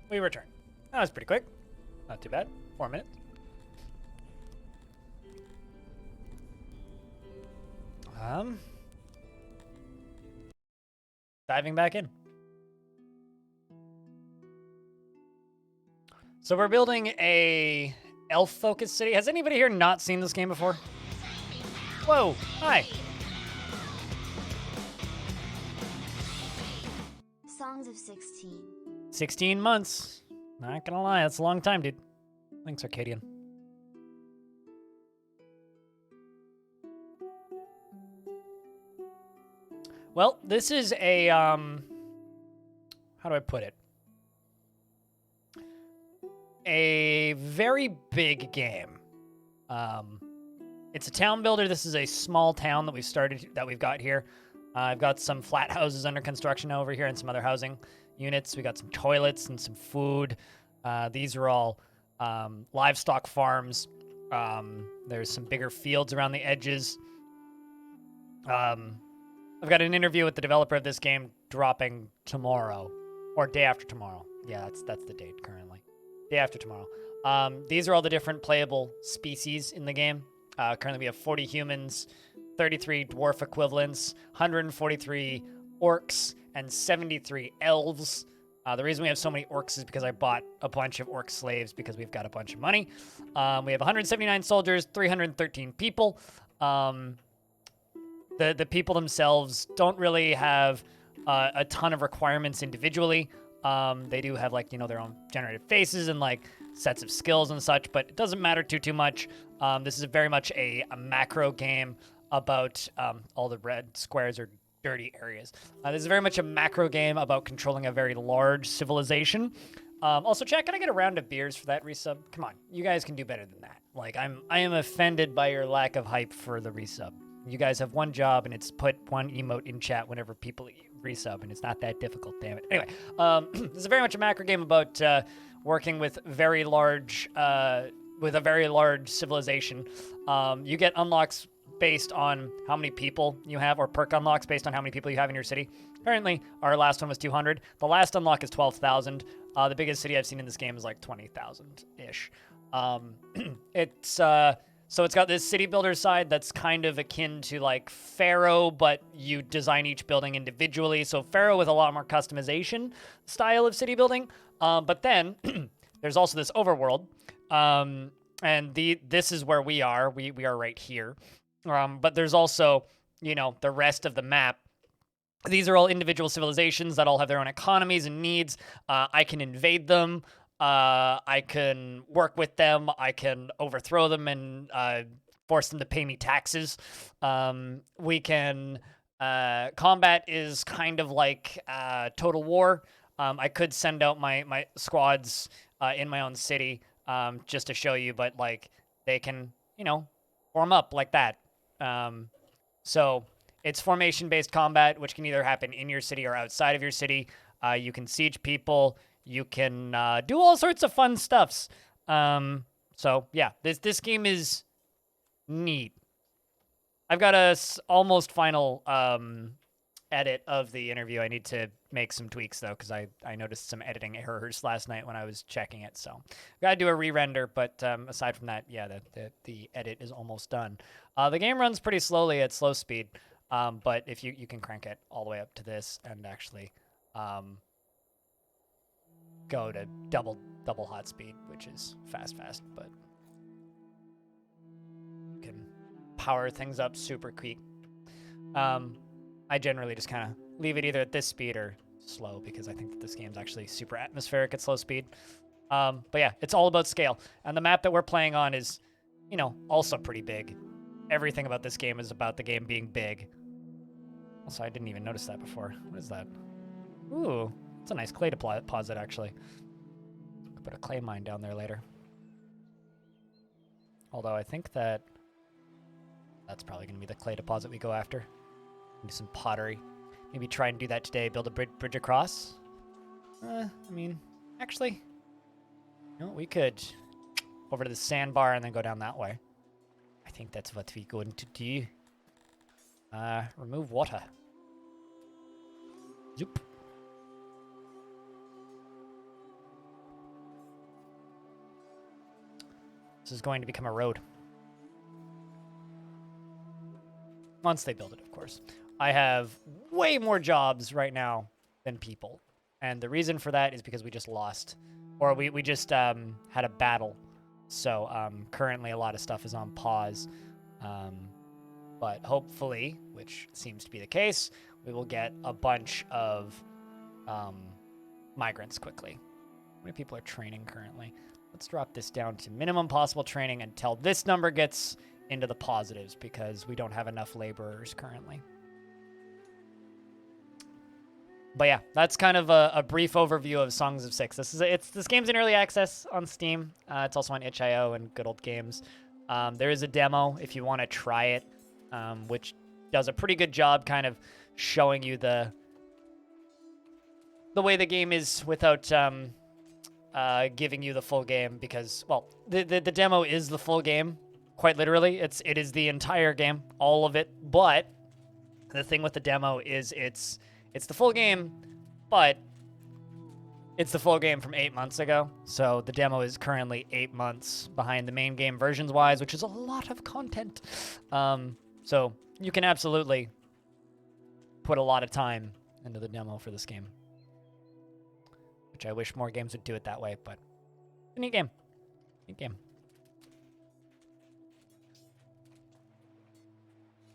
we return. That was pretty quick. Not too bad. 4 minutes. Diving back in. So we're building a elf-focused city. Has anybody here not seen this game before? Whoa, hi. Songs of 16. 16 months. Not gonna lie, that's a long time, dude. Thanks, Arcadian. Well, this is a, how do I put it? A very big game. It's a town builder. This is a small town that we've got here. I've got some flat houses under construction over here and some other housing units. We got some toilets and some food. These are all livestock farms. There's some bigger fields around the edges. I've got an interview with the developer of this game dropping tomorrow or day after tomorrow. Yeah, that's the date currently. Day after tomorrow. These are all the different playable species in the game. Currently we have 40 humans, 33 dwarf equivalents, 143 orcs, and 73 elves. The reason we have so many orcs is because I bought a bunch of orc slaves because we've got a bunch of money. We have 179 soldiers, 313 people. The people themselves don't really have a ton of requirements individually. They do have, like, you know, their own generated faces and, like, sets of skills and such, but it doesn't matter too much. This is very much a macro game about all the red squares are dirty areas. This is very much a macro game about controlling a very large civilization. Also, chat, can I get a round of beers for that resub? Come on, you guys can do better than that. Like, I am offended by your lack of hype for the resub. You guys have one job, and it's put one emote in chat whenever people resub, and it's not that difficult, damn it. Anyway, this is very much a macro game about working with a very large civilization. You get unlocks based on how many people you have, or perk unlocks based on how many people you have in your city. Currently, our last one was 200. The last unlock is 12,000. The biggest city I've seen in this game is like 20,000-ish. So it's got this city builder side that's kind of akin to like Pharaoh, but you design each building individually. So Pharaoh with a lot more customization style of city building. But then there's also this overworld. And this is where we are. We are right here. But there's also, you know, the rest of the map. These are all individual civilizations that all have their own economies and needs. I can invade them. I can work with them. I can overthrow them and force them to pay me taxes. We can... combat is kind of like Total War. I could send out my squads in my own city just to show you, but like they can, you know, form up like that. So it's formation-based combat, which can either happen in your city or outside of your city. You can siege people. You can do all sorts of fun stuffs. So yeah, this game is neat. I've got a almost final edit of the interview. I need to make some tweaks though, because I noticed some editing errors last night when I was checking it. So gotta do a re-render. But aside from that, yeah, the edit is almost done. The game runs pretty slowly at slow speed, but if you can crank it all the way up to this and actually go to double hot speed, which is fast, but you can power things up super quick. I generally just kind of leave it either at this speed or slow because I think that this game's actually super atmospheric at slow speed. But yeah, it's all about scale. And the map that we're playing on is, you know, also pretty big. Everything about this game is about the game being big. Also, I didn't even notice that before. What is that? Ooh, it's a nice clay deposit, actually. Could put a clay mine down there later. Although I think that's probably going to be the clay deposit we go after. Do some pottery. Maybe try and do that today. Build a bridge across. I mean, actually, you know, we could over to the sandbar and then go down that way. I think that's what we're going to do. Remove water. Zoop. This is going to become a road. Once they build it, of course. I have way more jobs right now than people. And the reason for that is because we just lost. Or we just had a battle. So currently a lot of stuff is on pause. But hopefully, which seems to be the case, we will get a bunch of migrants quickly. How many people are training currently? Let's drop this down to minimum possible training until this number gets into the positives because we don't have enough laborers currently. But yeah, that's kind of a brief overview of Songs of Six. This game's in early access on Steam. It's also on itch.io and Good Old Games. There is a demo if you want to try it, which does a pretty good job kind of showing you the way the game is without giving you the full game because, well, the demo is the full game, quite literally. It is the entire game, all of it. But the thing with the demo is it's the full game, but it's the full game from 8 months ago. So the demo is currently 8 months behind the main game versions-wise, which is a lot of content. So you can absolutely put a lot of time into the demo for this game, which I wish more games would do it that way, but it's a neat game. Neat game.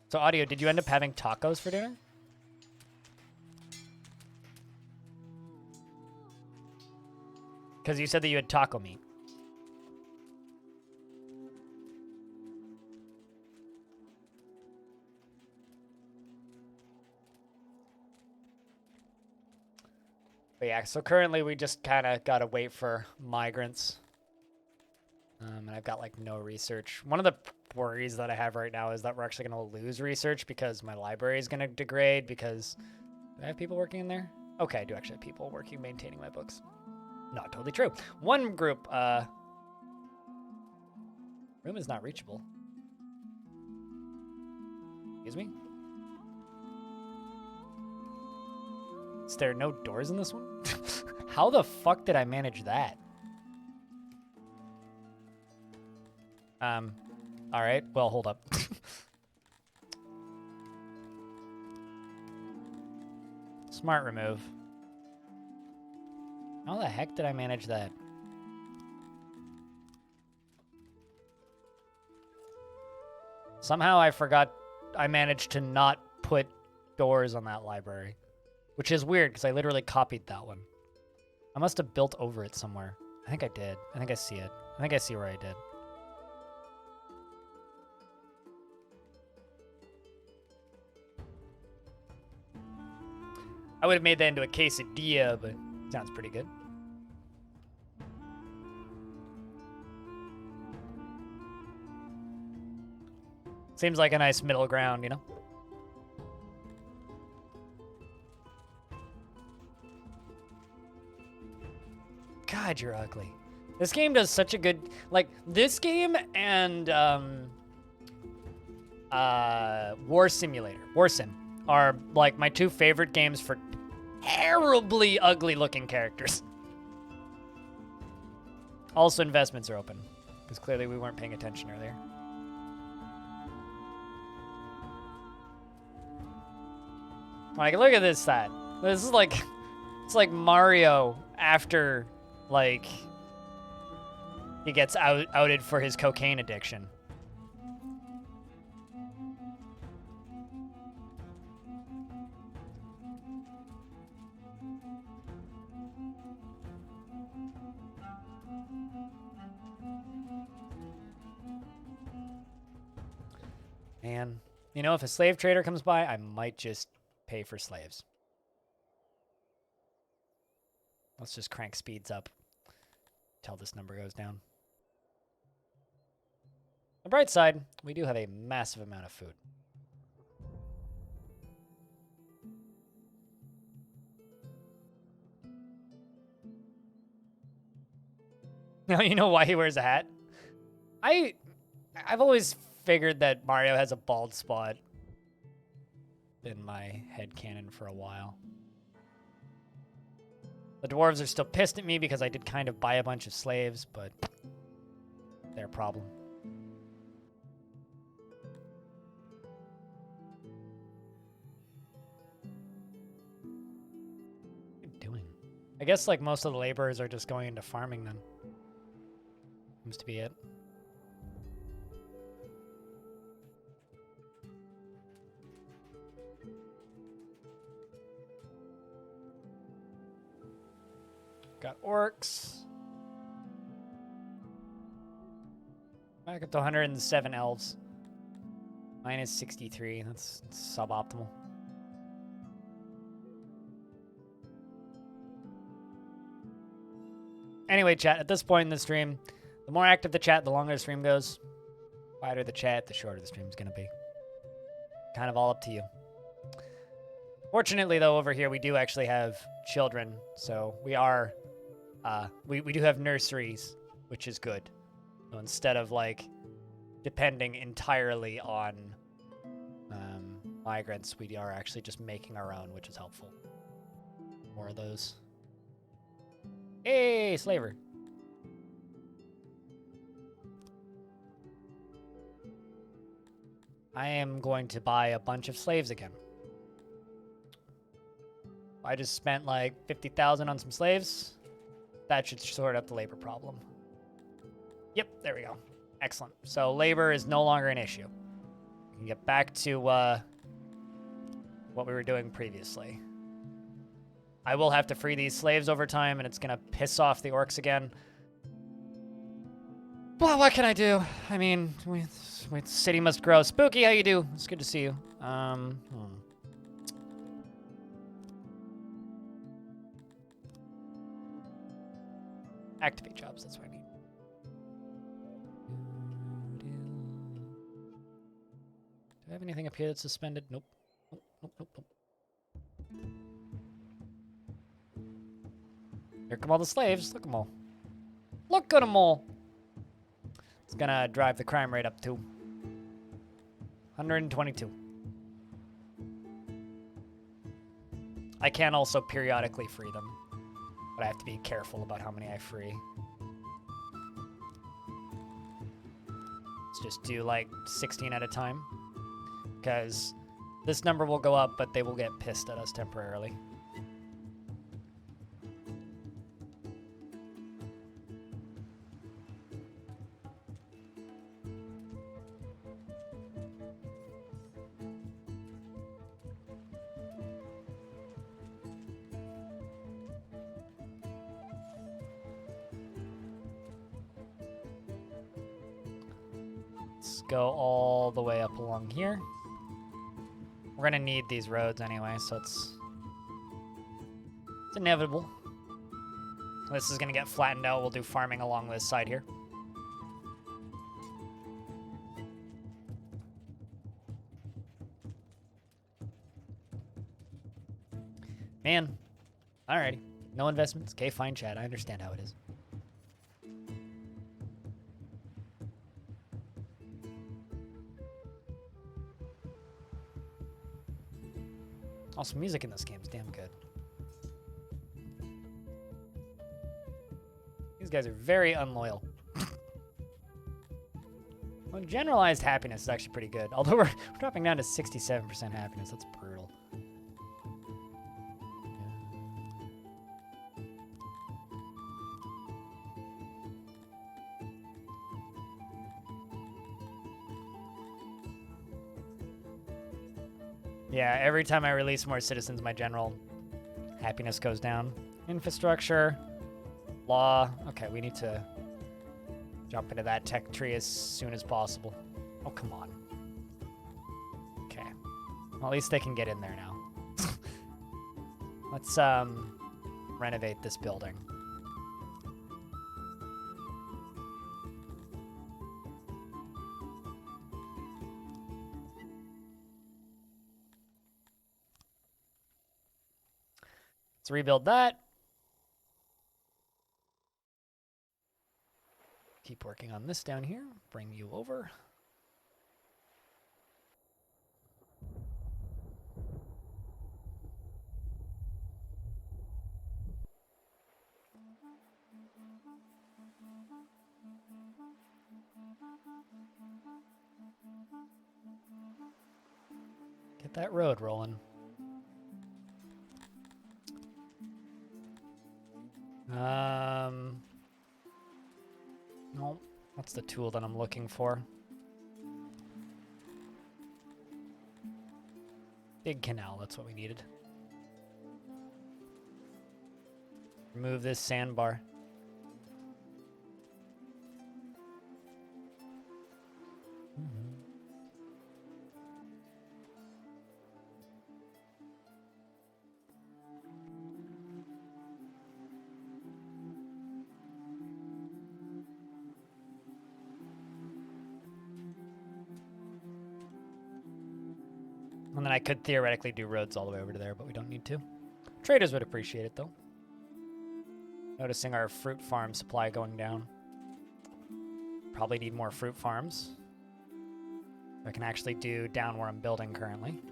So, Audio, did you end up having tacos for dinner? Because you said that you had taco meat. But yeah, so currently we just kind of got to wait for migrants. And I've got like no research. One of the worries that I have right now is that we're actually going to lose research because my library is going to degrade because... Do I have people working in there? Okay, I do actually have people working, maintaining my books. Not totally true. One group, room is not reachable. Excuse me? Is there no doors in this one? How the fuck did I manage that? Alright, well, hold up. Smart remove. How the heck did I manage that? Somehow I forgot I managed to not put doors on that library. Which is weird, because I literally copied that one. I must have built over it somewhere. I think I did. I think I see it. I think I see where I did. I would have made that into a quesadilla, but sounds pretty good. Seems like a nice middle ground, you know? God, you're ugly. This game does such a good... Like, this game and War Simulator, War Sim, are, like, my two favorite games for terribly ugly-looking characters. Also, investments are open, because clearly we weren't paying attention earlier. Like, look at this side. This is like... It's like Mario after... Like, he gets outed for his cocaine addiction. And, you know, if a slave trader comes by, I might just pay for slaves. Let's just crank speeds up until this number goes down. On the bright side, we do have a massive amount of food. Now you know why he wears a hat? I've always figured that Mario has a bald spot in my headcanon for a while. The dwarves are still pissed at me because I did kind of buy a bunch of slaves, but they're problem. What are you doing? I guess like most of the laborers are just going into farming then. Seems to be it. Got orcs. Back up to 107 elves. Minus 63. That's suboptimal. Anyway, chat, at this point in the stream, the more active the chat, the longer the stream goes. Wider the chat, the shorter the stream's going to be. Kind of all up to you. Fortunately, though, over here, we do actually have children. So we are... we do have nurseries, which is good. So instead of, like, depending entirely on migrants, we are actually just making our own, which is helpful. More of those. Hey, slaver. I am going to buy a bunch of slaves again. I just spent like 50,000 on some slaves. That should sort out the labor problem. Yep, there we go. Excellent. So labor is no longer an issue. We can get back to what we were doing previously. I will have to free these slaves over time, and it's going to piss off the orcs again. Well, what can I do? I mean, city must grow. Spooky, how you do? It's good to see you. Activate jobs, that's what I need. Do I have anything up here that's suspended? Nope. Nope. Here come all the slaves. Look at them all. Look at them all. It's gonna drive the crime rate up to 122. I can also periodically free them, but I have to be careful about how many I free. Let's just do like 16 at a time, because this number will go up, but they will get pissed at us temporarily. Let's go all the way up along here. We're gonna need these roads anyway, so it's inevitable. This is gonna get flattened out. We'll do farming along this side here. Man, alrighty. No investments. Okay, fine, chat. I understand how it is. Also, music in this game is damn good. These guys are very unloyal. Well, generalized happiness is actually pretty good. Although we're dropping down to 67% happiness. That's brutal. Yeah, every time I release more citizens, my general happiness goes down. Infrastructure, law. Okay, we need to jump into that tech tree as soon as possible. Oh, come on. Okay. Well, at least they can get in there now. Let's renovate this building. Let's rebuild that. Keep working on this down here. Bring you over. Get that road rolling. No, that's the tool that I'm looking for. Big canal, that's what we needed. Remove this sandbar. And then I could theoretically do roads all the way over to there, but we don't need to. Traders would appreciate it, though. Noticing our fruit farm supply going down. Probably need more fruit farms. I can actually do down where I'm building currently.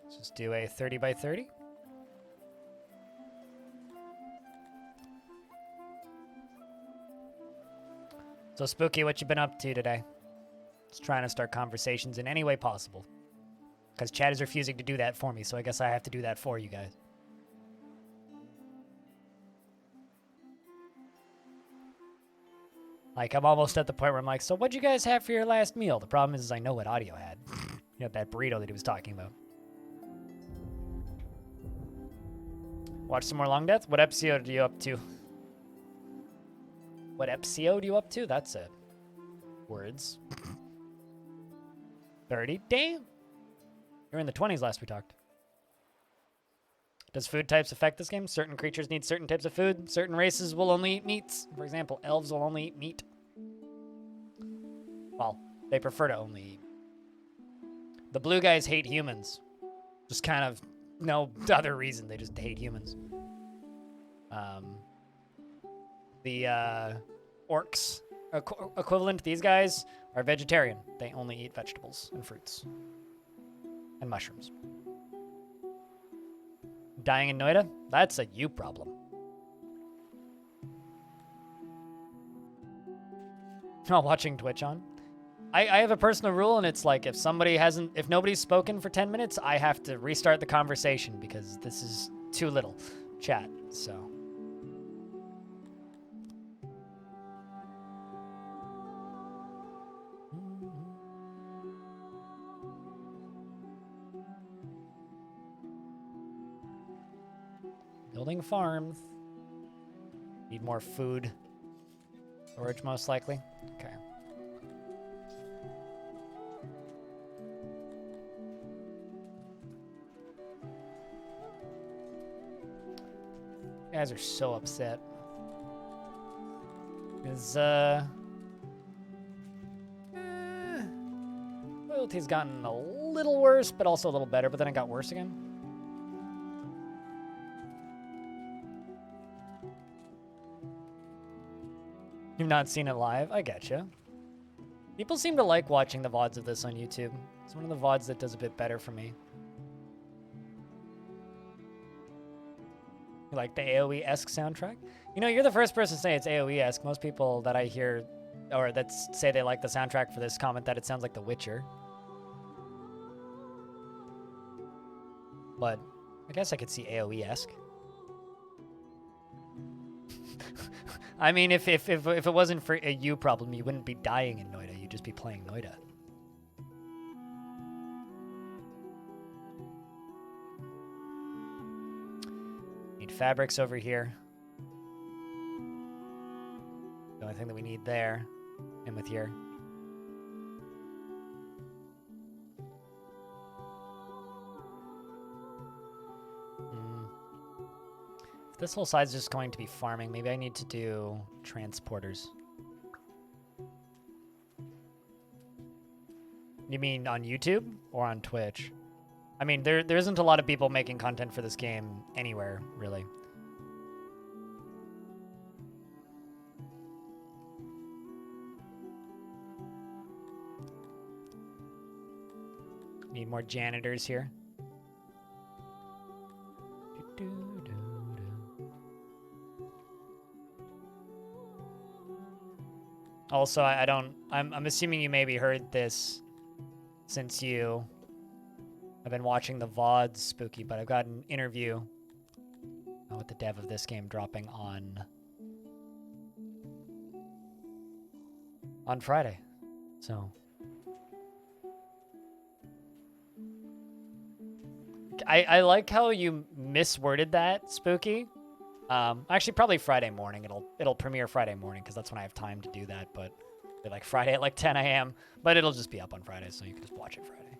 Let's just do a 30 by 30. So, Spooky, what you been up to today? Just trying to start conversations in any way possible. Because Chad is refusing to do that for me, so I guess I have to do that for you guys. Like, I'm almost at the point where I'm like, so what'd you guys have for your last meal? The problem is I know what Audio had. You know, that burrito that he was talking about. Watch some more Long Death? What episode are you up to? What episode are you up to? That's it. Words. 30. Damn. You were in the 20s last we talked. Does food types affect this game? Certain creatures need certain types of food. Certain races will only eat meats. For example, elves will only eat meat. Well, they prefer to only eat. The blue guys hate humans. Just kind of no other reason. They just hate humans. The orcs equivalent to these guys are vegetarian. They only eat vegetables and fruits and mushrooms. Dying in Noida? That's a you problem. Not watching Twitch on. I have a personal rule, and it's like if nobody's spoken for 10 minutes, I have to restart the conversation because this is too little chat, so. Building farms. Need more food. Storage, most likely. Okay. You guys are so upset. Because, loyalty's gotten a little worse, but also a little better, but then it got worse again. You've not seen it live? I getcha. People seem to like watching the VODs of this on YouTube. It's one of the VODs that does a bit better for me. You like the AoE-esque soundtrack? You know, you're the first person to say it's AoE-esque. Most people that I hear, or that say they like the soundtrack for this, comment that it sounds like The Witcher. But I guess I could see AoE-esque. I mean, if it wasn't for a you problem, you wouldn't be dying in Noida. You'd just be playing Noida. Need fabrics over here. The only thing that we need there, and with here. If this whole side's just going to be farming, maybe I need to do transporters. You mean on YouTube or on Twitch? I mean, there isn't a lot of people making content for this game anywhere, really. Need more janitors here. Also, I'm assuming you maybe heard this since you have been watching the VODs, Spooky, but I've got an interview with the dev of this game dropping on Friday. So I like how you misworded that, Spooky. Actually, probably Friday morning. It'll premiere Friday morning because that's when I have time to do that. But like Friday at like 10 a.m. But it'll just be up on Friday, so you can just watch it Friday.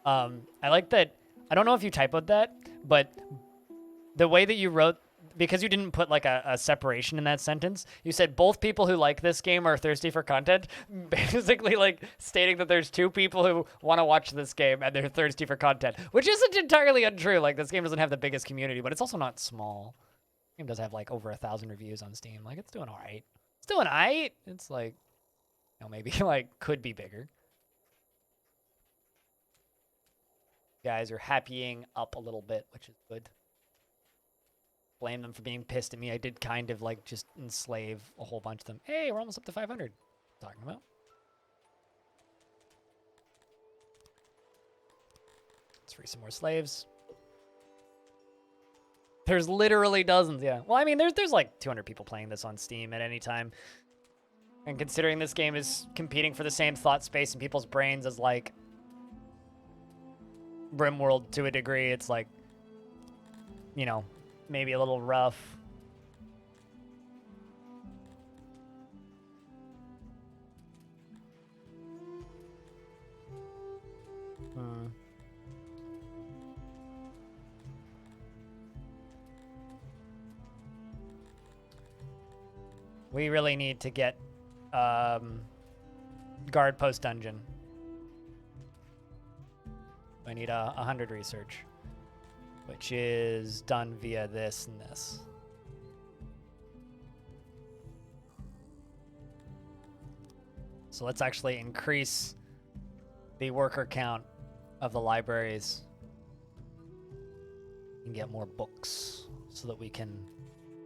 I like that. I don't know if you typoed that, but the way that you wrote, because you didn't put like a separation in that sentence, you said both people who like this game are thirsty for content, basically like stating that there's two people who want to watch this game and they're thirsty for content, which isn't entirely untrue. Like, this game doesn't have the biggest community, but it's also not small. The game does have like over 1,000 reviews on Steam. Like, it's doing all right. It's doing all right. It's like, you know, maybe like could be bigger. Guys are happying up a little bit, which is good. Blame them for being pissed at me. I did kind of like just enslave a whole bunch of them. Hey, we're almost up to 500. Talking about. Let's free some more slaves. There's literally dozens, yeah. Well, I mean, there's like 200 people playing this on Steam at any time. And considering this game is competing for the same thought space in people's brains as like RimWorld to a degree, it's like, you know, maybe a little rough. We really need to get guard post dungeon. I need 100 research, which is done via this and this. So let's actually increase the worker count of the libraries and get more books so that we can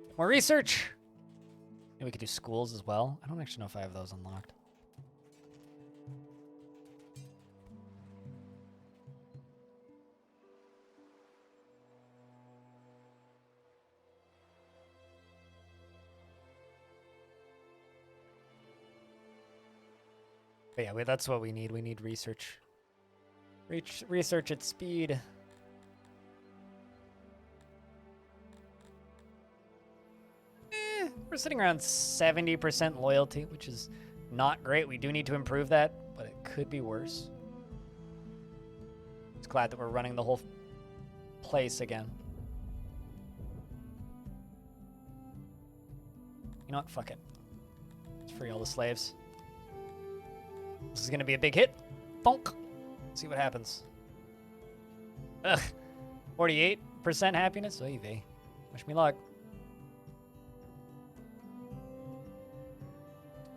get more research. And we could do schools as well. I don't actually know if I have those unlocked. But yeah, that's what we need. We need research. Research at speed. We're sitting around 70% loyalty, which is not great. We do need to improve that, but it could be worse. Just glad that we're running the whole place again. You know what? Fuck it. Let's free all the slaves. This is going to be a big hit. Bonk. See what happens. Ugh. 48% happiness? Oy vey. Wish me luck.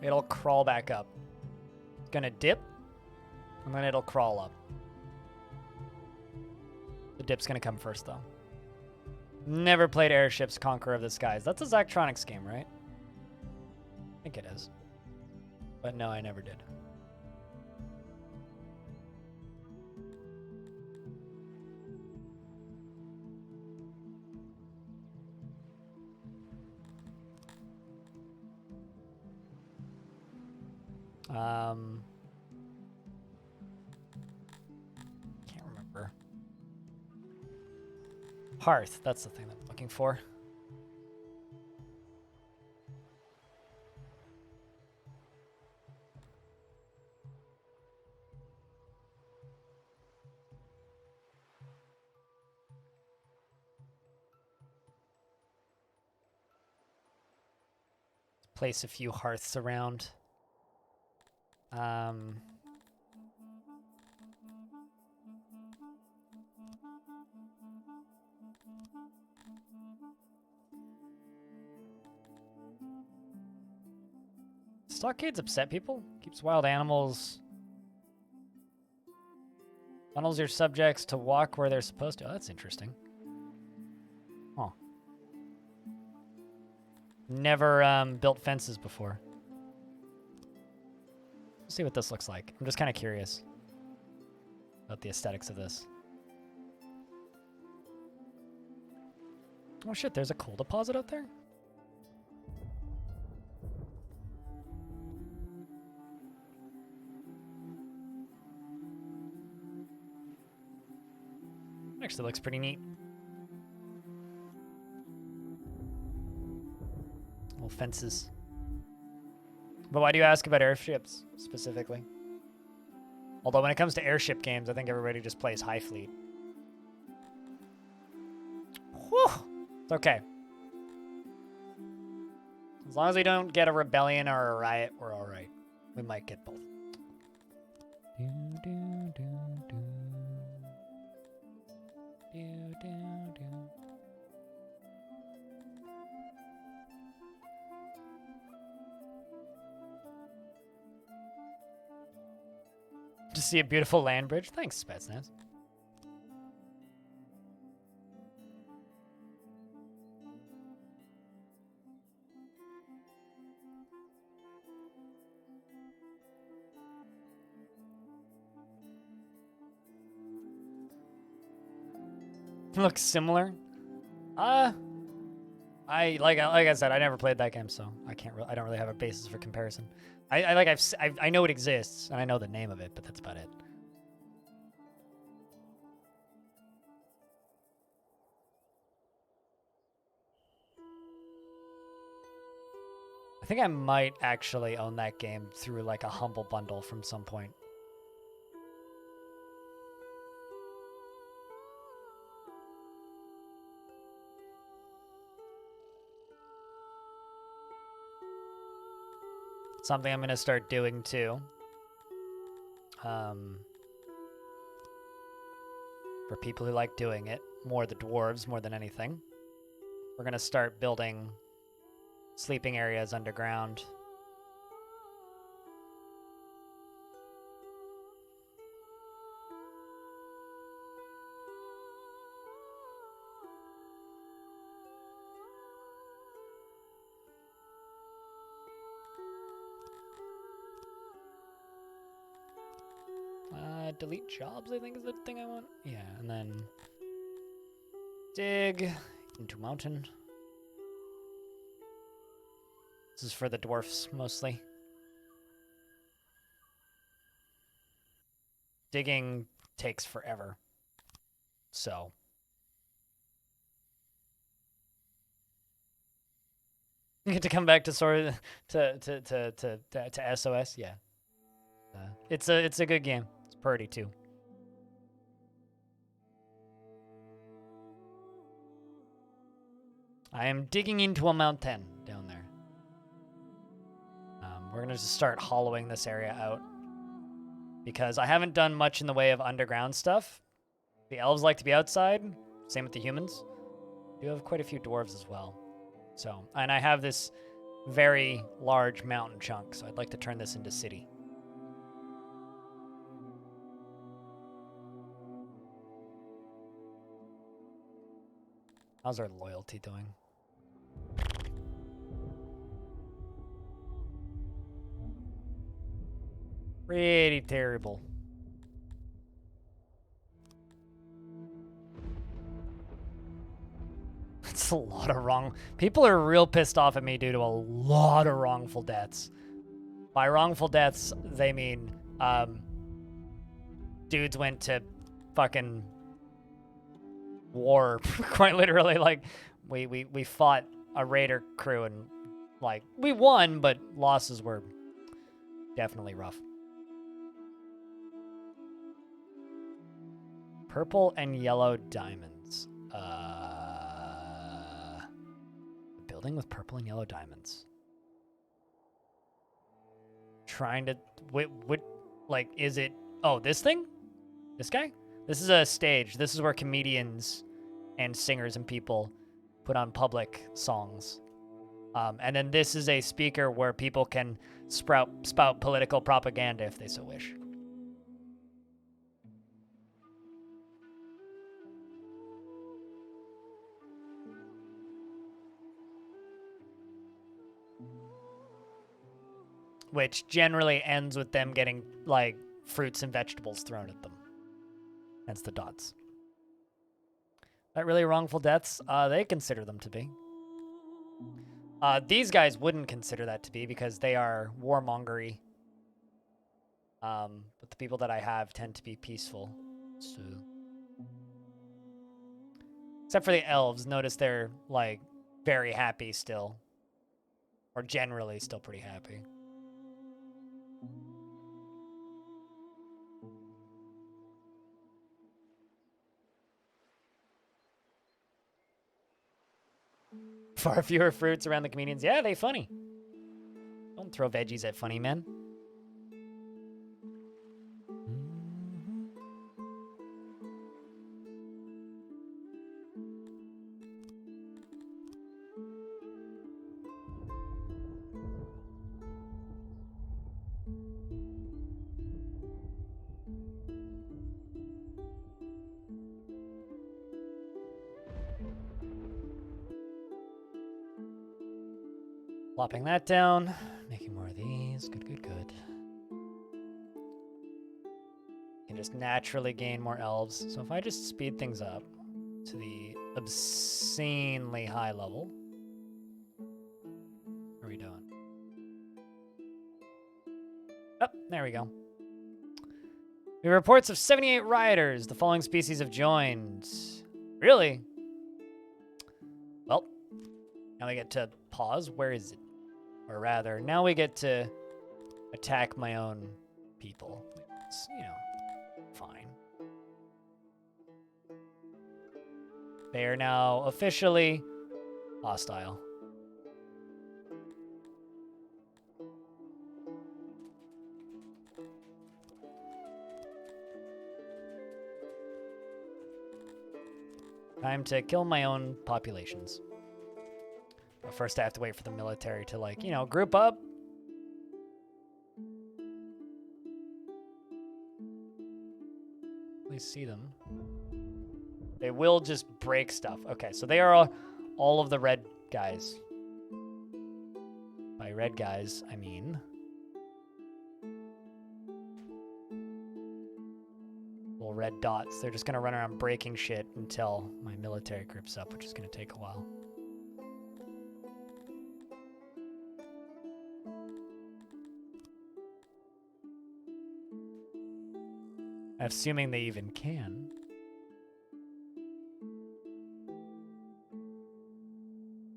It'll crawl back up. It's gonna dip, and then it'll crawl up. The dip's gonna come first, though. Never played Airships Conqueror of the Skies. That's a Zachtronics game, right? I think it is. But no, I never did. Can't remember. Hearth, that's the thing that I'm looking for. Place a few hearths around. Stockades upset people? Keeps wild animals Funnels your subjects to walk where they're supposed to. Oh, that's interesting. Huh. Never built fences before. Let's see what this looks like. I'm just kind of curious about the aesthetics of this. Oh shit, there's a coal deposit out there? Actually looks pretty neat. Little fences. But why do you ask about airships specifically? Although when it comes to airship games, I think everybody just plays High Fleet. Whew. It's okay. As long as we don't get a rebellion or a riot, we're alright. We might get both. Just see a beautiful land bridge. Thanks, Spetsnaz. Looks similar. Like I said, I never played that game, so I don't really have a basis for comparison. I know it exists and I know the name of it, but that's about it. I think I might actually own that game through like a Humble Bundle from some point. Something I'm going to start doing too. For people who like doing it, more the dwarves more than anything. We're going to start building sleeping areas underground. Delete jobs, I think is the thing I want. Yeah, and then dig into mountain. This is for the dwarfs, mostly. Digging takes forever. So. You get to come back to sort of to SOS, yeah. It's a good game. It's pretty too. I am digging into a mountain down there. We're gonna just start hollowing this area out because I haven't done much in the way of underground stuff. The elves like to be outside. Same with the humans. We do have quite a few dwarves as well. So, and I have this very large mountain chunk, so I'd like to turn this into city. How's our loyalty doing? Pretty terrible. It's a lot of wrong... People are real pissed off at me due to a lot of wrongful deaths. By wrongful deaths, they mean, dudes went to fucking war, quite literally. Like, we fought a raider crew and, like, we won, but losses were definitely rough. Purple and yellow diamonds. Building with purple and yellow diamonds. Trying to... Wait, what... Like, is it... Oh, this thing? This guy? This is a stage. This is where comedians and singers and people put on public songs. And then this is a speaker where people can spout political propaganda if they so wish. which generally ends with them getting, like, fruits and vegetables thrown at them. That's the dots. That really wrongful deaths? They consider them to be. These guys wouldn't consider that to be because they are warmongery. But the people that I have tend to be peaceful. So. Except for the elves. Notice they're, like, very happy still. Or generally still pretty happy. Far fewer fruits around the comedians. Yeah, they funny. Don't throw veggies at funny men. Plopping that down. Making more of these. Good, good, good. Can just naturally gain more elves. So if I just speed things up to the obscenely high level. What are we doing? Oh, there we go. We have reports of 78 rioters. The following species have joined. Really? Well, now we get to pause. Where is it? Or rather, now we get to attack my own people. It's, you know, fine. They are now officially hostile. Time to kill my own populations. But first I have to wait for the military to, like, you know, group up. Please see them. They will just break stuff. Okay, so they are all of the red guys. By red guys, I mean... little red dots. They're just going to run around breaking shit until my military groups up, which is going to take a while. Assuming they even can.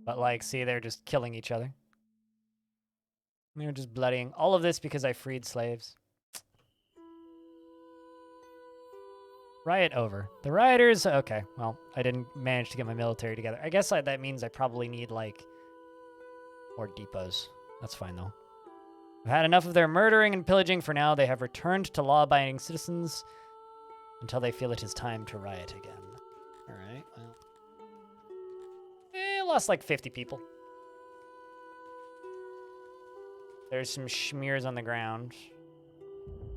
But, like, see, they're just killing each other. They're just bloodying. All of this because I freed slaves. Riot over. The rioters... Okay, well, I didn't manage to get my military together. I guess that means I probably need, like, more depots. That's fine, though. I've had enough of their murdering and pillaging for now. They have returned to law-abiding citizens until they feel it is time to riot again. All right, well. Lost like 50 people. There's some schmears on the ground,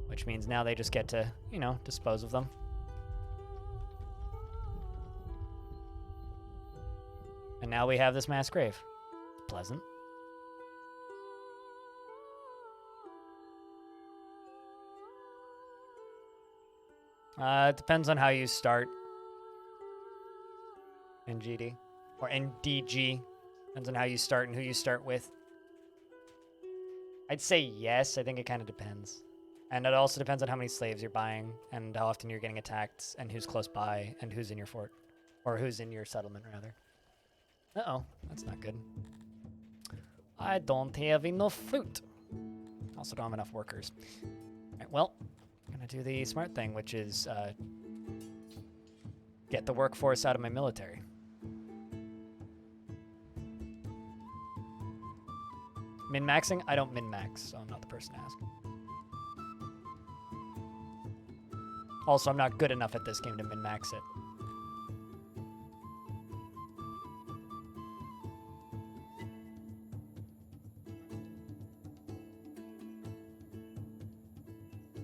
which means now they just get to, you know, dispose of them. And now we have this mass grave. Pleasant. It depends on how you start. NGD. Or NDG. Depends on how you start and who you start with. I'd say yes. I think it kind of depends. And it also depends on how many slaves you're buying and how often you're getting attacked and who's close by and who's in your fort. Or who's in your settlement, rather. Uh-oh. That's not good. I don't have enough fruit. Also don't have enough workers. All right, well, I'm going to do the smart thing, which is get the workforce out of my military. Min-maxing? I don't min-max, so I'm not the person to ask. Also, I'm not good enough at this game to min-max it.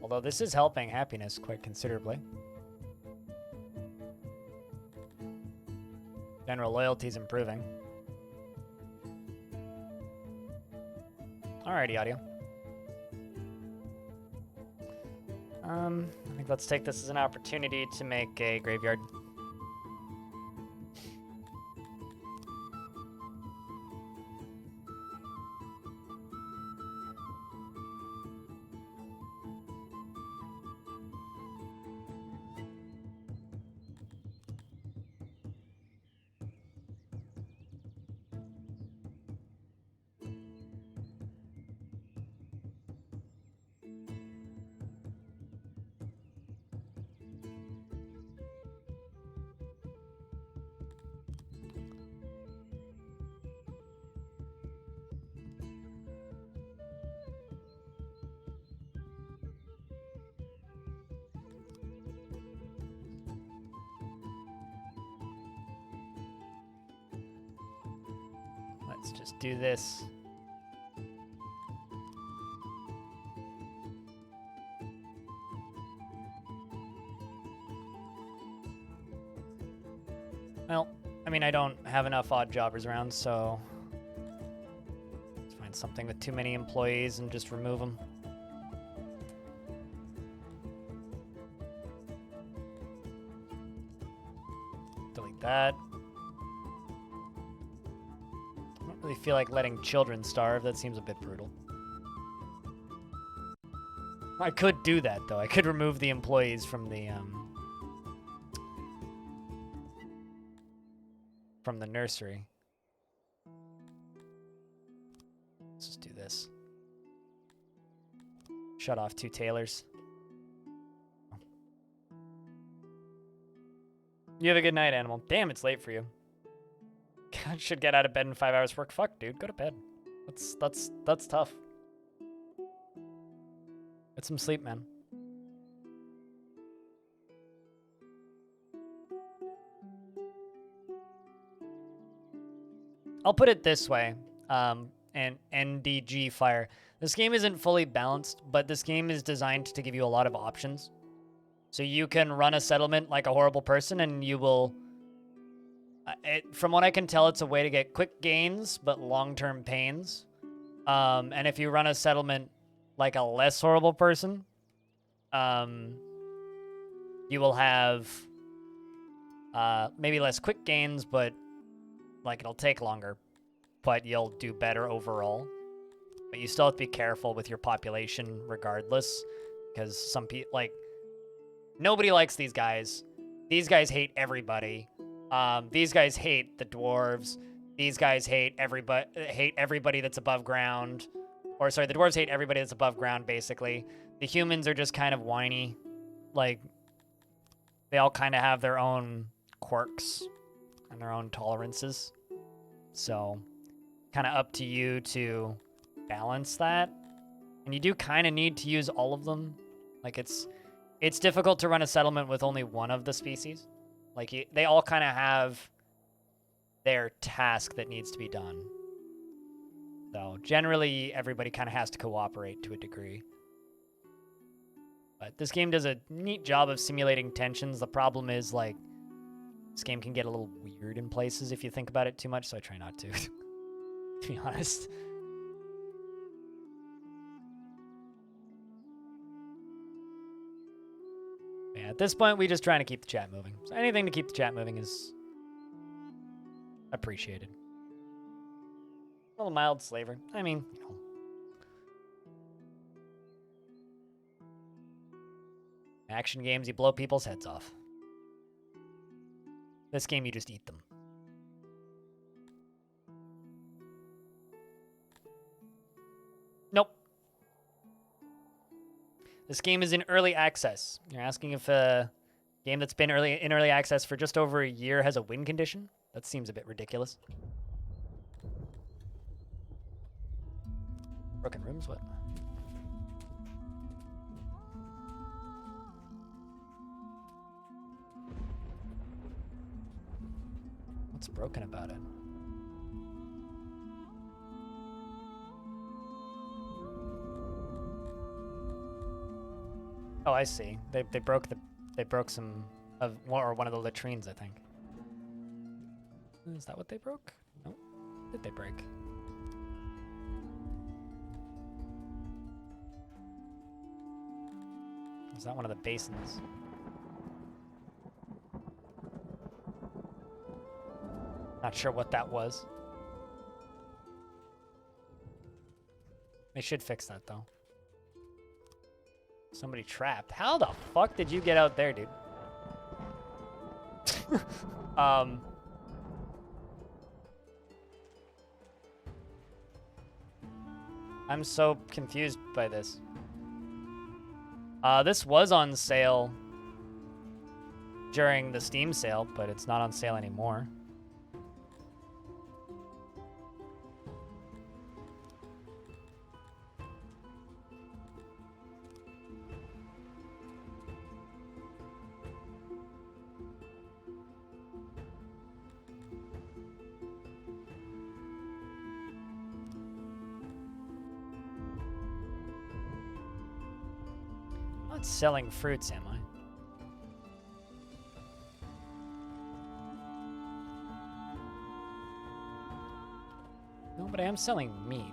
Although this is helping happiness quite considerably. General loyalty is improving. Alrighty, audio. I think let's take this as an opportunity to make a graveyard. Let's just do this. Well, I mean, I don't have enough odd jobbers around, so let's find something with too many employees and just remove them. Delete that. I don't really feel like letting children starve. That seems a bit brutal. I could do that, though. I could remove the employees from the nursery. Let's just do this. Shut off 2 tailors. You have a good night, animal. Damn, it's late for you. I should get out of bed in 5 hours work. Fuck, dude, go to bed. That's tough. Get some sleep, man. I'll put it this way, and NDG Fire. This game isn't fully balanced, but this game is designed to give you a lot of options. So you can run a settlement like a horrible person, and you will... from what I can tell, it's a way to get quick gains, but long-term pains. And if you run a settlement like a less horrible person, you will have maybe less quick gains, but like it'll take longer, but you'll do better overall. But you still have to be careful with your population regardless, because some people, like, nobody likes these guys. These guys hate everybody. These guys hate the dwarves. These guys hate everybody that's above ground. Or sorry, the dwarves hate everybody that's above ground, basically. The humans are just kind of whiny. Like, they all kind of have their own quirks and their own tolerances. So, kind of up to you to balance that. And you do kind of need to use all of them. Like, it's difficult to run a settlement with only one of the species. Like, they all kind of have their task that needs to be done. So, generally, everybody kind of has to cooperate to a degree. But this game does a neat job of simulating tensions. The problem is, like, this game can get a little weird in places if you think about it too much, so I try not to, to be honest. Yeah, at this point, we're just trying to keep the chat moving. So anything to keep the chat moving is appreciated. A little mild slavery. I mean, you know. Action games, you blow people's heads off. This game, you just eat them. Nope. This game is in early access. You're asking if a game that's been in early access for just over a year has a win condition? That seems a bit ridiculous. Broken rooms? What? What's broken about it? Oh, I see. They broke some of one of the latrines, I think. Is that what they broke? No. What did they break? Is that one of the basins? Not sure what that was. They should fix that, though. Somebody trapped. How the fuck did you get out there, dude? I'm so confused by this. This was on sale during the Steam sale, but it's not on sale anymore. I'm not selling fruits, am I? No, but I am selling meat.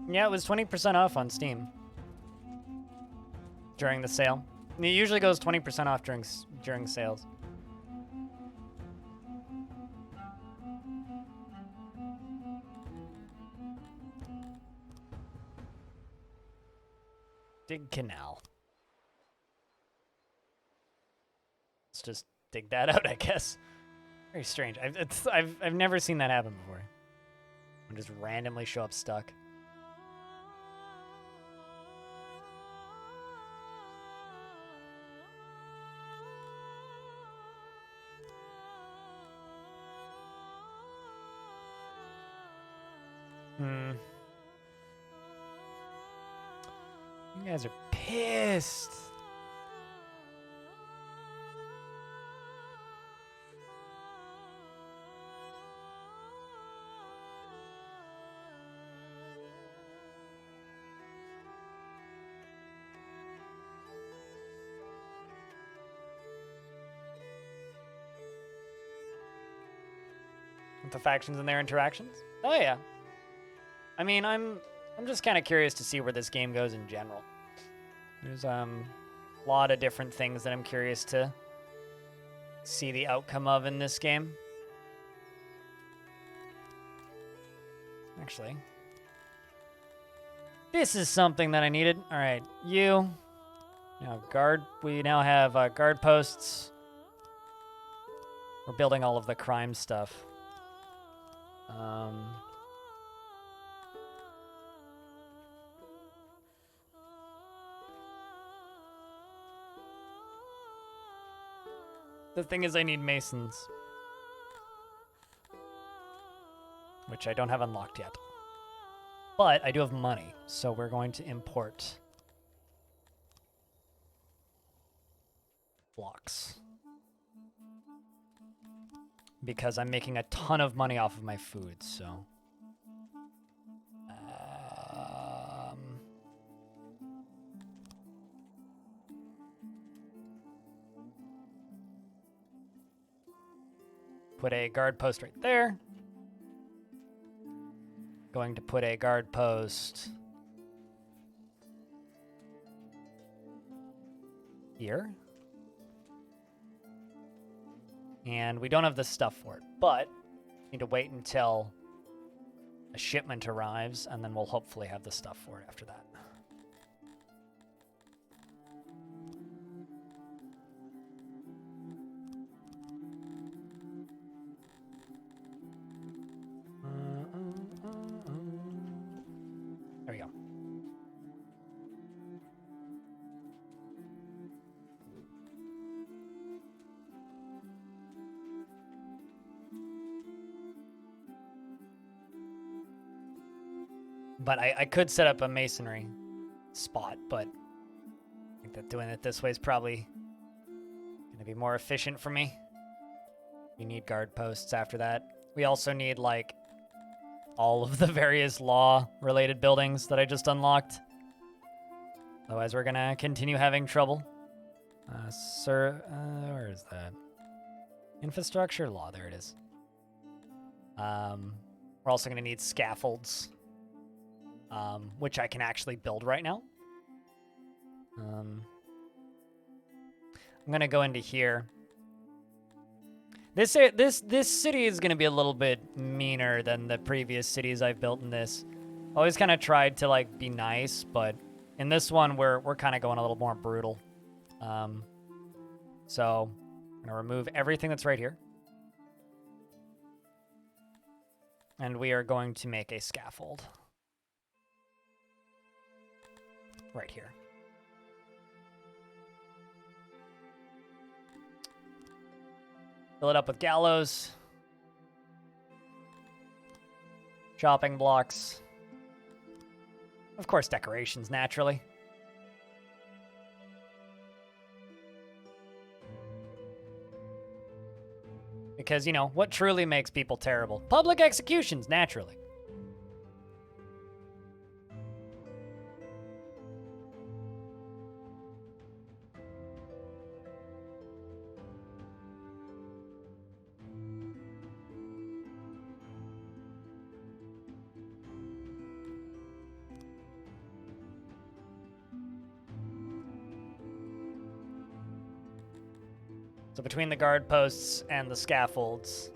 Yeah, it was 20% off on Steam during the sale. It usually goes 20% off during sales. Dig canal. Let's just dig that out, I guess. Very strange. I've never seen that happen before. I just randomly show up stuck. You guys are pissed. With the factions and their interactions? Oh yeah. I mean, I'm just kind of curious to see where this game goes in general. There's a lot of different things that I'm curious to see the outcome of in this game. Actually, this is something that I needed. All right, you. Now guard. We now have guard posts. We're building all of the crime stuff. The thing is, I need masons, which I don't have unlocked yet. But I do have money, so we're going to import blocks. Because I'm making a ton of money off of my food, so. Put a guard post right there. Going to put a guard post here. And we don't have the stuff for it, but need to wait until a shipment arrives, and then we'll hopefully have the stuff for it after that. There we go. But I could set up a masonry spot, but I think that doing it this way is probably going to be more efficient for me. We need guard posts after that. We also need, like, all of the various law-related buildings that I just unlocked. Otherwise, we're going to continue having trouble. Sir, where is that? Infrastructure law, there it is. We're also going to need scaffolds, which I can actually build right now. I'm going to go into here. This city is going to be a little bit meaner than the previous cities I've built in this. Always kind of tried to like be nice, but in this one we're kind of going a little more brutal. So I'm going to remove everything that's right here. And we are going to make a scaffold. Right here. Fill it up with gallows. Chopping blocks. Of course, decorations, naturally. Because, you know, what truly makes people terrible? Public executions, naturally. So between the guard posts and the scaffolds.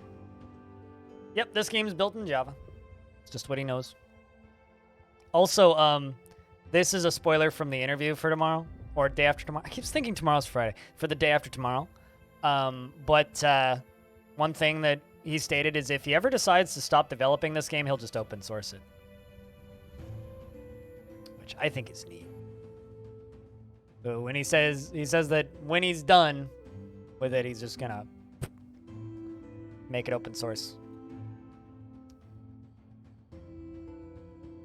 Yep, this game is built in Java. It's just what he knows. Also, this is a spoiler from the interview for tomorrow, or day after tomorrow. I keep thinking tomorrow's Friday, for the day after tomorrow. But one thing that he stated is if he ever decides to stop developing this game, he'll just open source it. Which I think is neat. So when he says that when he's done with it, he's just gonna make it open source.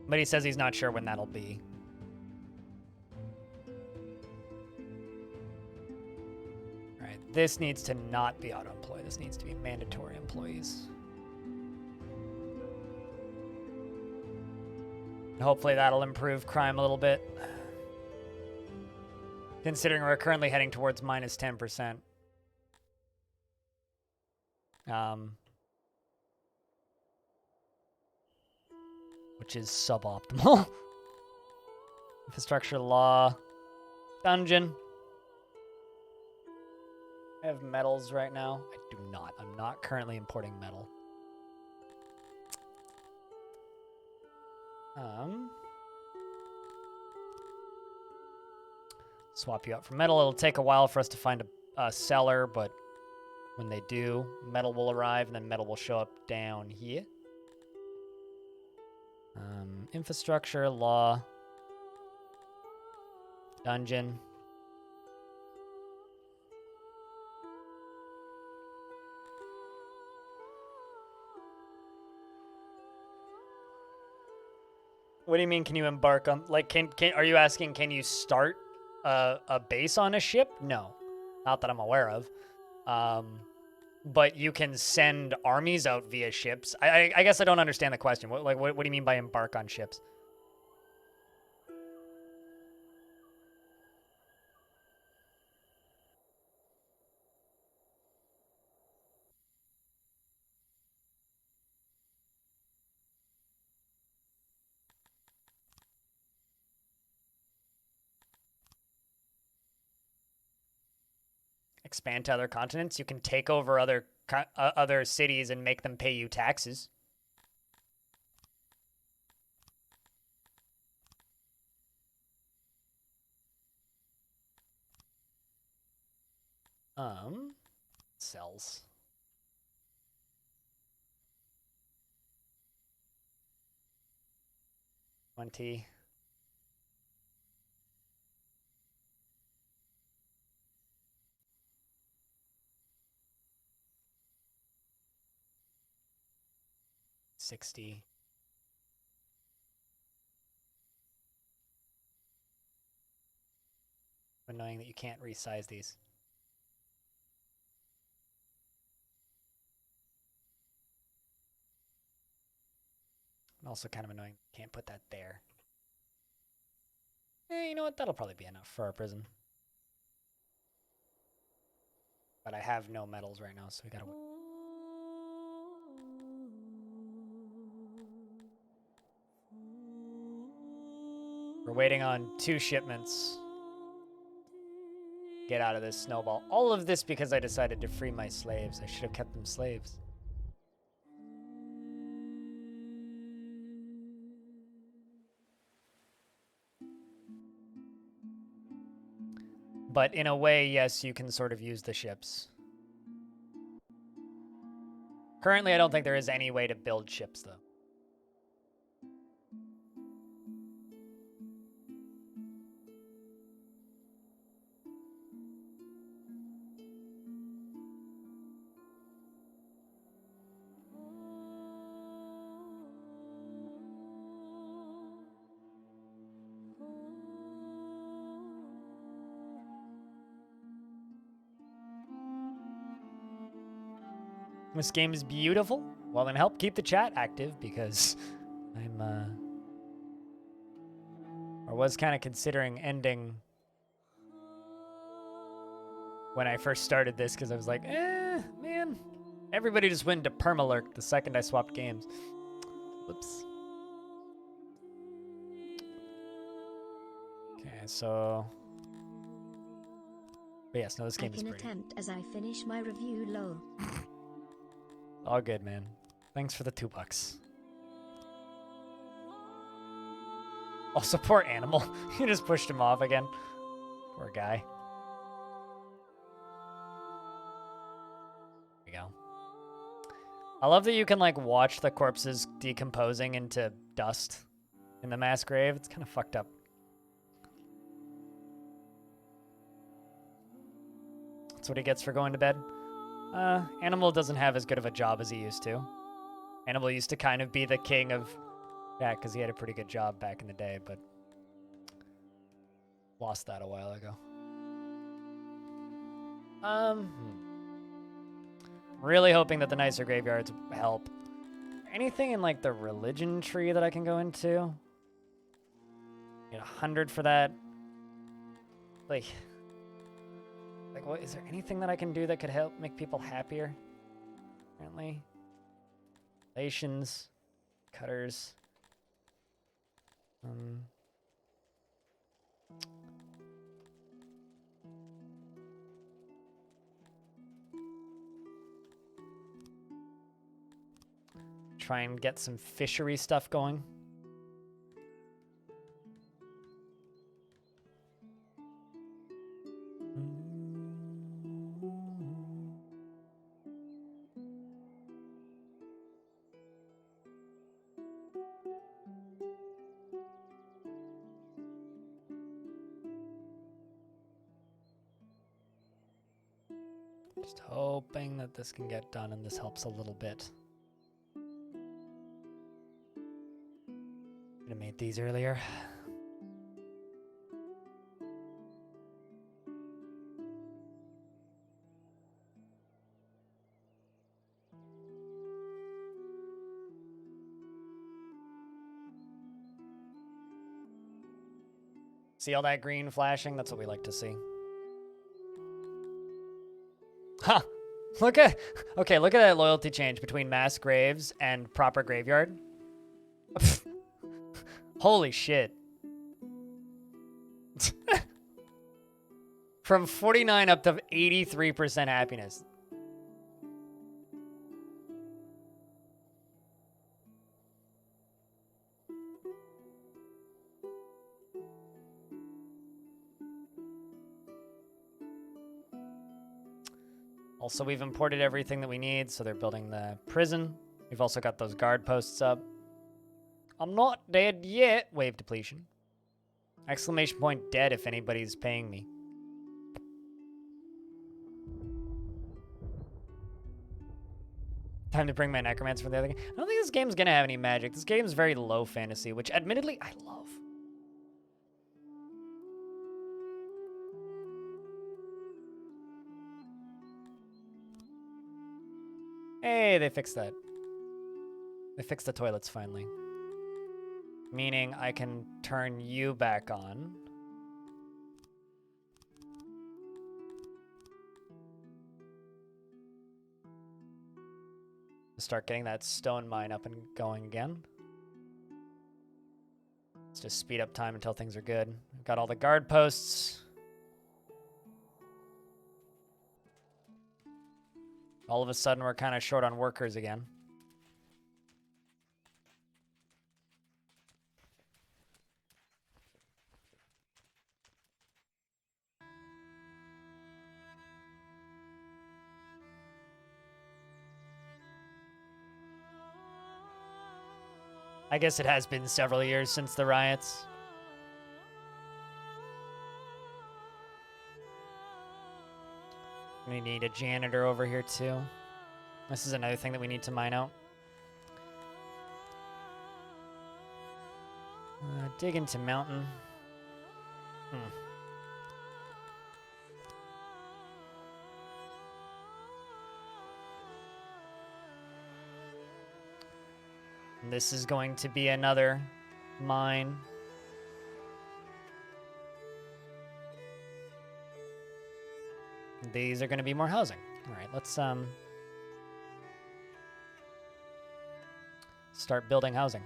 But he says he's not sure when that'll be. All right, this needs to not be auto-employed. This needs to be mandatory employees. Hopefully that'll improve crime a little bit. Considering we're currently heading towards minus 10%. Which is suboptimal. Infrastructure law. Dungeon. I have metals right now. I do not. I'm not currently importing metal. Swap you out for metal. It'll take a while for us to find a seller, but when they do, metal will arrive, and then metal will show up down here. Infrastructure, law, dungeon. What do you mean, can you embark on, like, are you asking, can you start a base on a ship? No, not that I'm aware of. But you can send armies out via ships. I guess I don't understand the question. What do you mean by embark on ships? Expand to other continents. You can take over other cities and make them pay you taxes. Cells. $20. $60. Annoying that you can't resize these. Also kind of annoying. Can't put that there. You know what? That'll probably be enough for our prison. But I have no metals right now, so we gotta... We're waiting on 2 shipments. Get out of this snowball. All of this because I decided to free my slaves. I should have kept them slaves. But in a way, yes, you can sort of use the ships. Currently, I don't think there is any way to build ships, though. This game is beautiful. Well, then help keep the chat active because I'm, or was kind of considering ending when I first started this because I was like, man, everybody just went to permalurk the second I swapped games. Whoops. Okay, so... But yes, no, this game is pretty. I can attempt as I finish my review, lol. All good, man. Thanks for the $2. Also, poor animal. You just pushed him off again. Poor guy. There we go. I love that you can, like, watch the corpses decomposing into dust in the mass grave. It's kind of fucked up. That's what he gets for going to bed. Animal doesn't have as good of a job as he used to. Animal used to kind of be the king of... Yeah, because he had a pretty good job back in the day, but... Lost that a while ago. Really hoping that the nicer graveyards help. Anything in, like, the religion tree that I can go into? Get 100 for that. Like, what, is there anything that I can do that could help make people happier? Apparently. Relations. Cutters. Try and get some fishery stuff going. Just hoping that this can get done and this helps a little bit. Should have made these earlier. See all that green flashing? That's what we like to see. Ha! Look at... Okay, look at that loyalty change between mass graves and proper graveyard. Holy shit. From 49 up to 83% happiness. Also, we've imported everything that we need, so they're building the prison. We've also got those guard posts up. I'm not dead yet. Wave depletion. Exclamation point dead if anybody's paying me. Time to bring my necromancer for the other game. I don't think this game's gonna have any magic. This game's very low fantasy, which admittedly I love. Hey, they fixed that. They fixed the toilets finally. Meaning I can turn you back on. Start getting that stone mine up and going again. Let's just speed up time until things are good. We've got all the guard posts. All of a sudden, we're kind of short on workers again. I guess it has been several years since the riots. We need a janitor over here too. This is another thing that we need to mine out. Dig into mountain. And this is going to be another mine. These are going to be more housing. All right, let's start building housing.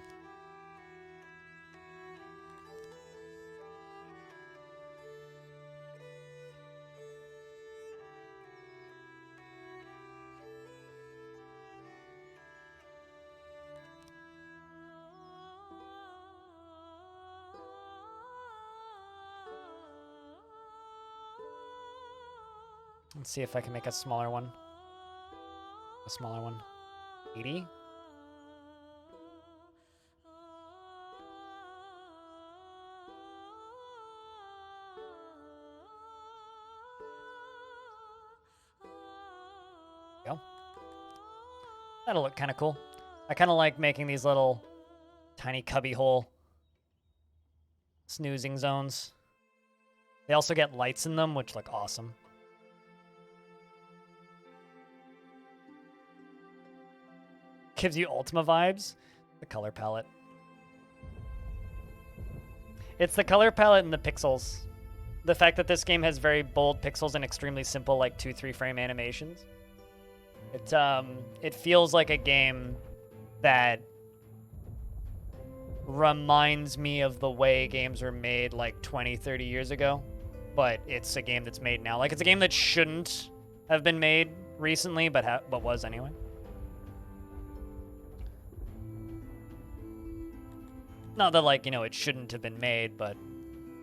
Let's see if I can make a smaller one. A smaller one. 80? Go. That'll look kind of cool. I kind of like making these little tiny cubby hole snoozing zones. They also get lights in them, which look awesome. Gives you Ultima vibes. The color palette. It's the color palette and the pixels. The fact that this game has very bold pixels and extremely simple, like 2-3 frame animations. It feels like a game that reminds me of the way games were made like 20, 30 years ago. But it's a game that's made now. Like, it's a game that shouldn't have been made recently, but was anyway. Not that, like, you know, it shouldn't have been made, but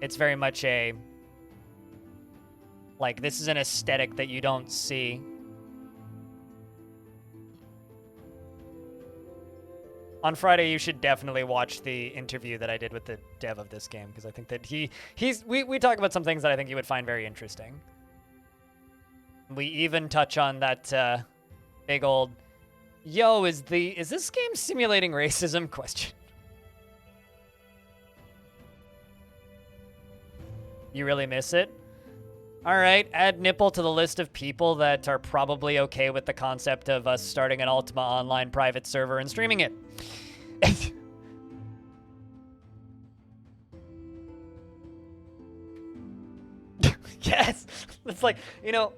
it's very much a, like, this is an aesthetic that you don't see. On Friday, you should definitely watch the interview that I did with the dev of this game, because I think that we talk about some things that I think you would find very interesting. We even touch on that big old, yo, is this game simulating racism question? You really miss it? All right, add nipple to the list of people that are probably okay with the concept of us starting an Ultima Online private server and streaming it. Yes! It's like, you know,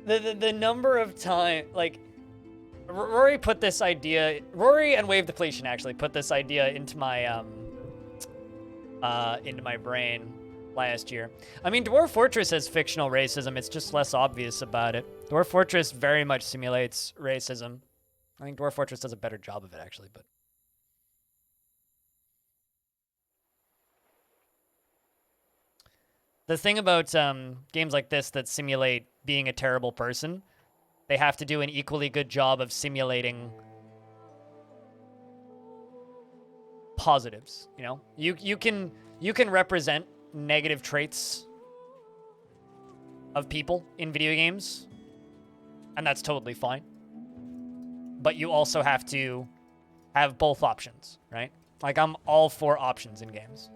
the number of time, like, Rory put this idea, Rory and Wave Depletion actually put this idea into my brain last year. I mean, Dwarf Fortress has fictional racism. It's just less obvious about it. Dwarf Fortress very much simulates racism. I think Dwarf Fortress does a better job of it, actually, but... The thing about games like this that simulate being a terrible person, they have to do an equally good job of simulating positives, you know? You can represent negative traits of people in video games, and that's totally fine. But you also have to have both options, right? Like, I'm all for options in games.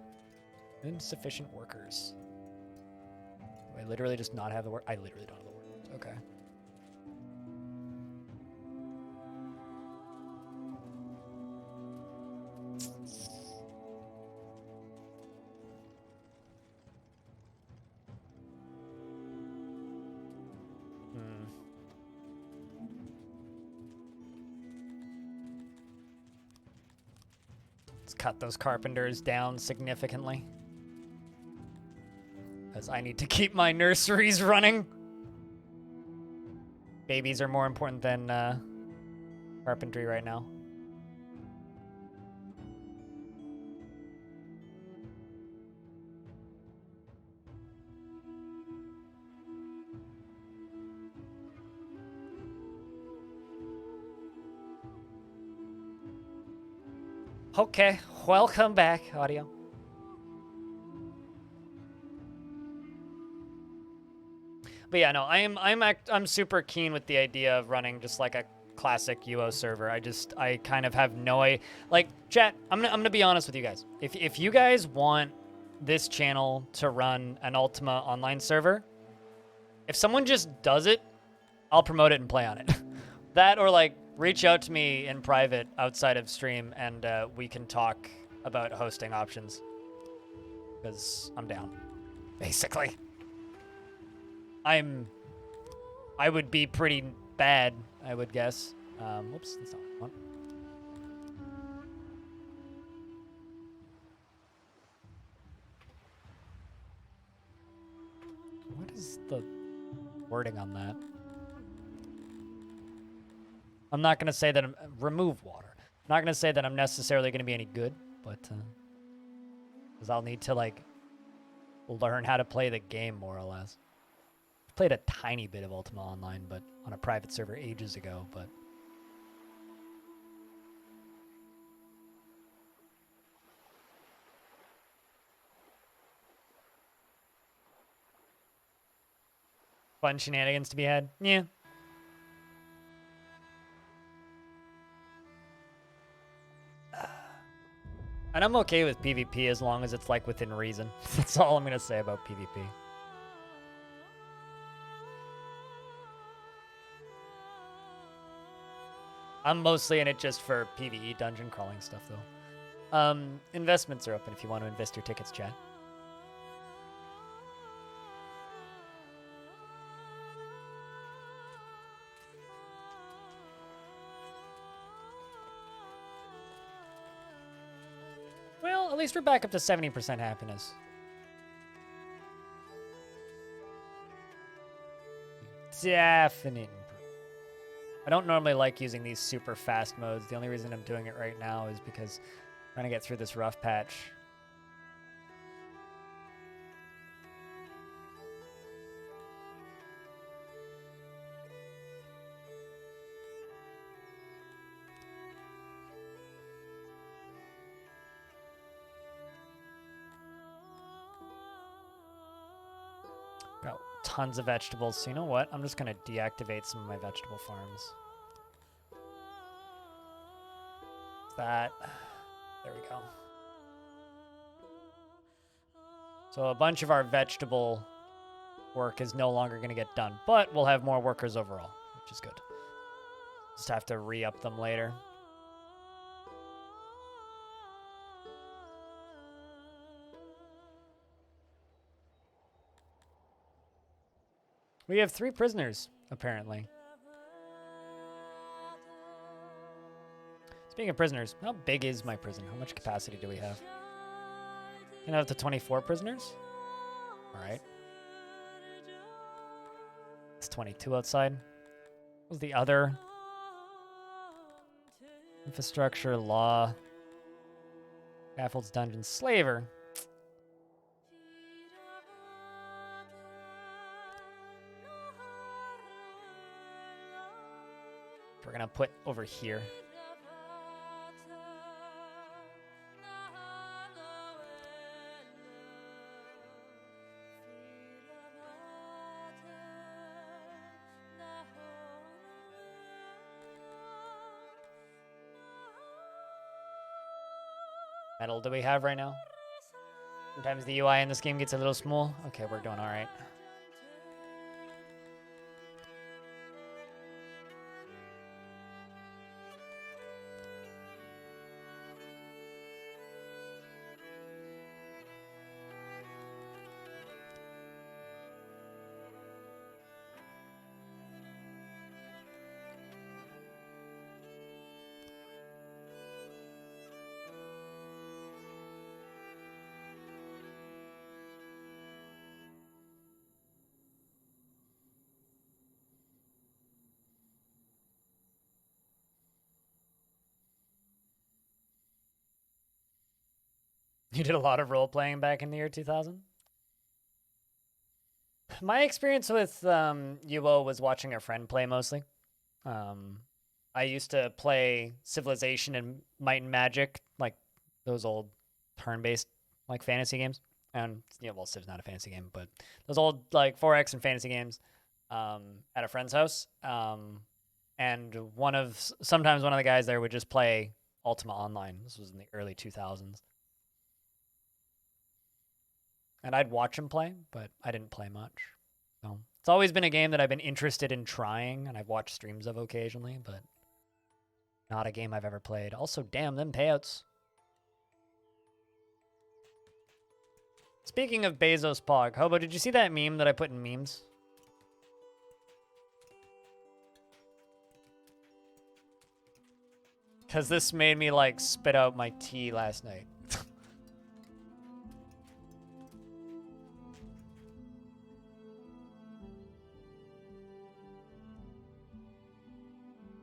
Insufficient workers. Do I literally just not have the work? I literally don't have the workers. Okay. Let's cut those carpenters down significantly. Because I need to keep my nurseries running. Babies are more important than carpentry right now. Okay, welcome back, audio. But yeah, no, I'm super keen with the idea of running just like a classic UO server. I kind of have no like chat. I'm gonna be honest with you guys. If you guys want this channel to run an Ultima online server, if someone just does it, I'll promote it and play on it. That or like reach out to me in private outside of stream and we can talk about hosting options. Because I'm down, basically. I would be pretty bad, I would guess. Whoops, that's not what I want. What is the wording on that? I'm not gonna say that remove water. I'm not gonna say that I'm necessarily gonna be any good, but because I'll need to like learn how to play the game more or less. Played a tiny bit of Ultima Online, but on a private server ages ago, but fun shenanigans to be had. Yeah. And I'm okay with PvP as long as it's like within reason. That's all I'm gonna say about PvP. I'm mostly in it just for PvE dungeon crawling stuff, though. Investments are open if you want to invest your tickets, chat. Well, at least we're back up to 70% happiness. Definite. I don't normally like using these super fast modes. The only reason I'm doing it right now is because I'm trying to get through this rough patch. Got tons of vegetables, so you know what? I'm just going to deactivate some of my vegetable farms. That. There we go. So a bunch of our vegetable work is no longer going to get done, but we'll have more workers overall, which is good. Just have to re-up them later. We have 3 prisoners, apparently. Speaking of prisoners, how big is my prison? How much capacity do we have? Can I have up to 24 prisoners? All right. It's 22 outside. What was the other? Infrastructure, law, scaffolds, dungeon, slaver. We're gonna put over here. Metal do we have right now? Sometimes the UI in this game gets a little small. Okay, we're doing all right. You did a lot of role playing back in the year 2000? My experience with UO was watching a friend play mostly. I used to play Civilization and Might and Magic, like those old turn-based like fantasy games. And well, Civ's not a fantasy game, but those old like 4X and fantasy games at a friend's house. And sometimes one of the guys there would just play Ultima Online. This was in the early 2000s. And I'd watch him play, but I didn't play much. So it's always been a game that I've been interested in trying, and I've watched streams of occasionally, but not a game I've ever played. Also, damn, them payouts. Speaking of Bezos Pog, Hobo, did you see that meme that I put in memes? Because this made me, like, spit out my tea last night.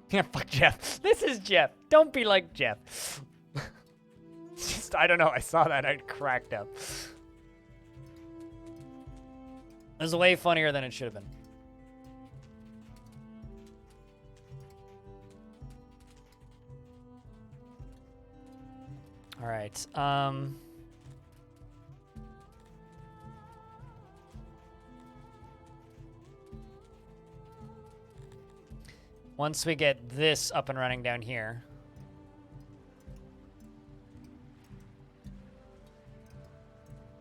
Yeah, fuck Jeff. This is Jeff. Don't be like Jeff. Just, I don't know. I saw that. I cracked up. It was way funnier than it should have been. All right. Once we get this up and running down here.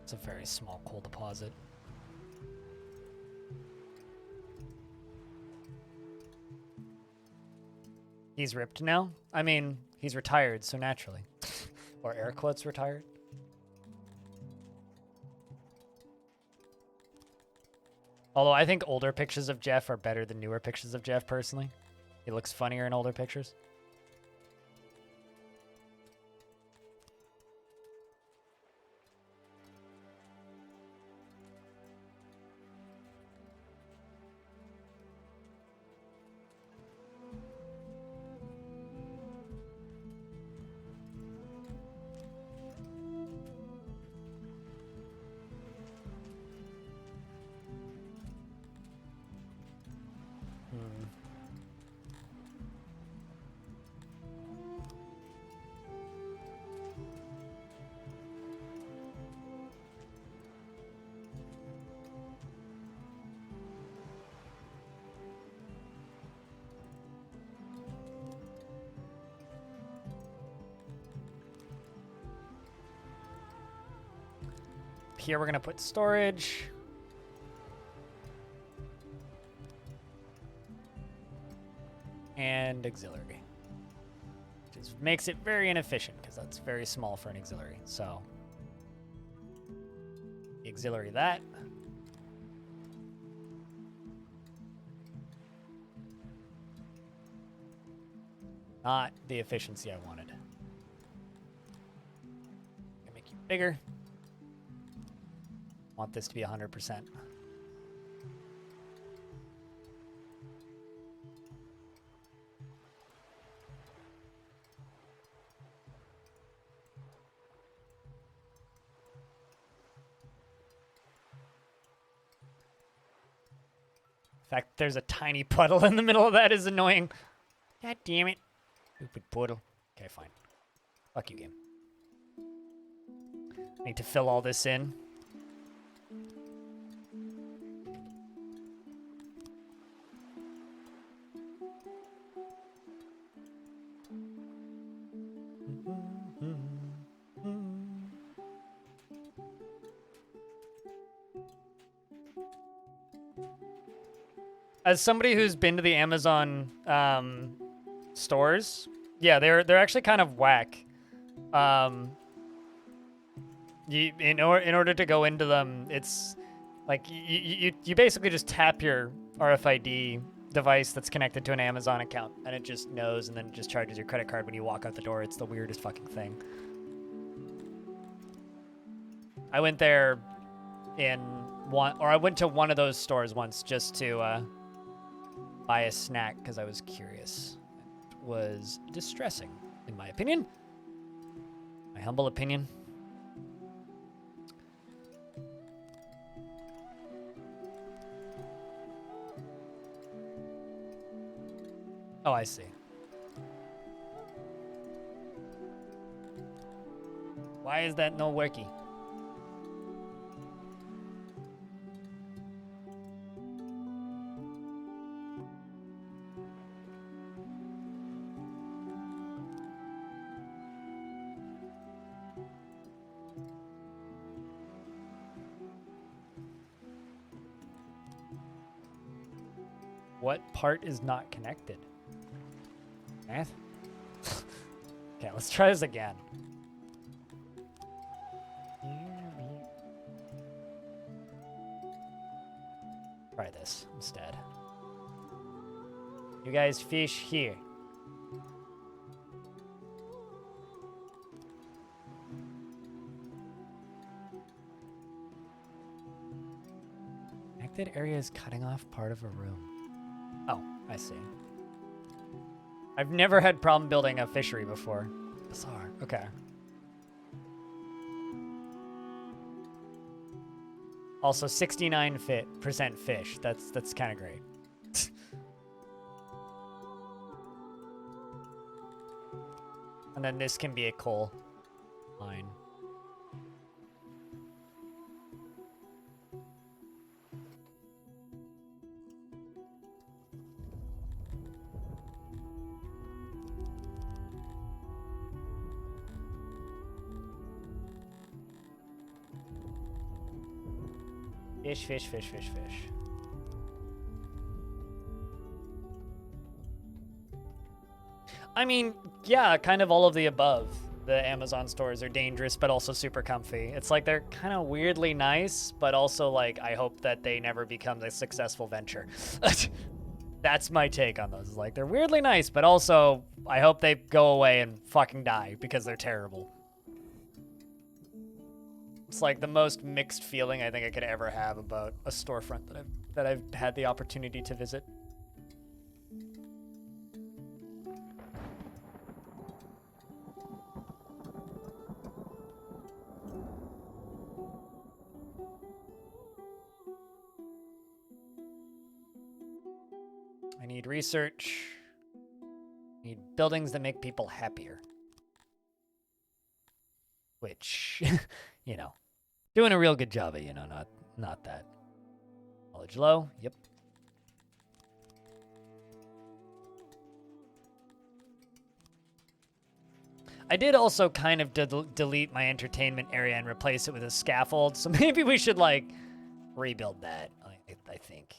It's a very small coal deposit. He's ripped now? I mean, he's retired, so naturally. Or air quotes retired. Although I think older pictures of Jeff are better than newer pictures of Jeff, personally. He looks funnier in older pictures. Here we're going to put storage. And auxiliary. Which makes it very inefficient because that's very small for an auxiliary. So, auxiliary that. Not the efficiency I wanted. Gonna make you bigger. Want this to be 100%. In fact, there's a tiny puddle in the middle of that is annoying. God damn it. Stupid puddle. Okay, fine. Fuck you, game. I need to fill all this in. As somebody who's been to the Amazon stores, yeah, they're actually kind of whack. In order to go into them, it's like you basically just tap your RFID device that's connected to an Amazon account, and it just knows, and then it just charges your credit card when you walk out the door. It's the weirdest fucking thing. I went there I went to one of those stores once just to buy a snack because I was curious. It was distressing, in my opinion. My humble opinion. Oh, I see. Why is that no worky? What part is not connected? Math? Okay, let's try this again. Try this instead. You guys fish here. Connected area is cutting off part of a room. Oh, I see. I've never had problem building a fishery before. Bizarre. Okay. Also, 69% fish. That's kind of great. And then this can be a coal mine. Fish, fish, fish, fish, fish. I mean, yeah, kind of all of the above. The Amazon stores are dangerous, but also super comfy. It's like they're kind of weirdly nice, but also like I hope that they never become a successful venture. That's my take on those. Like they're weirdly nice, but also I hope they go away and fucking die because they're terrible. It's like the most mixed feeling I think I could ever have about a storefront that I've had the opportunity to visit. I need research. I need buildings that make people happier. Which, you know, doing a real good job of, you know, not that. Knowledge low, yep. I did also kind of delete my entertainment area and replace it with a scaffold, so maybe we should, like, rebuild that, I think.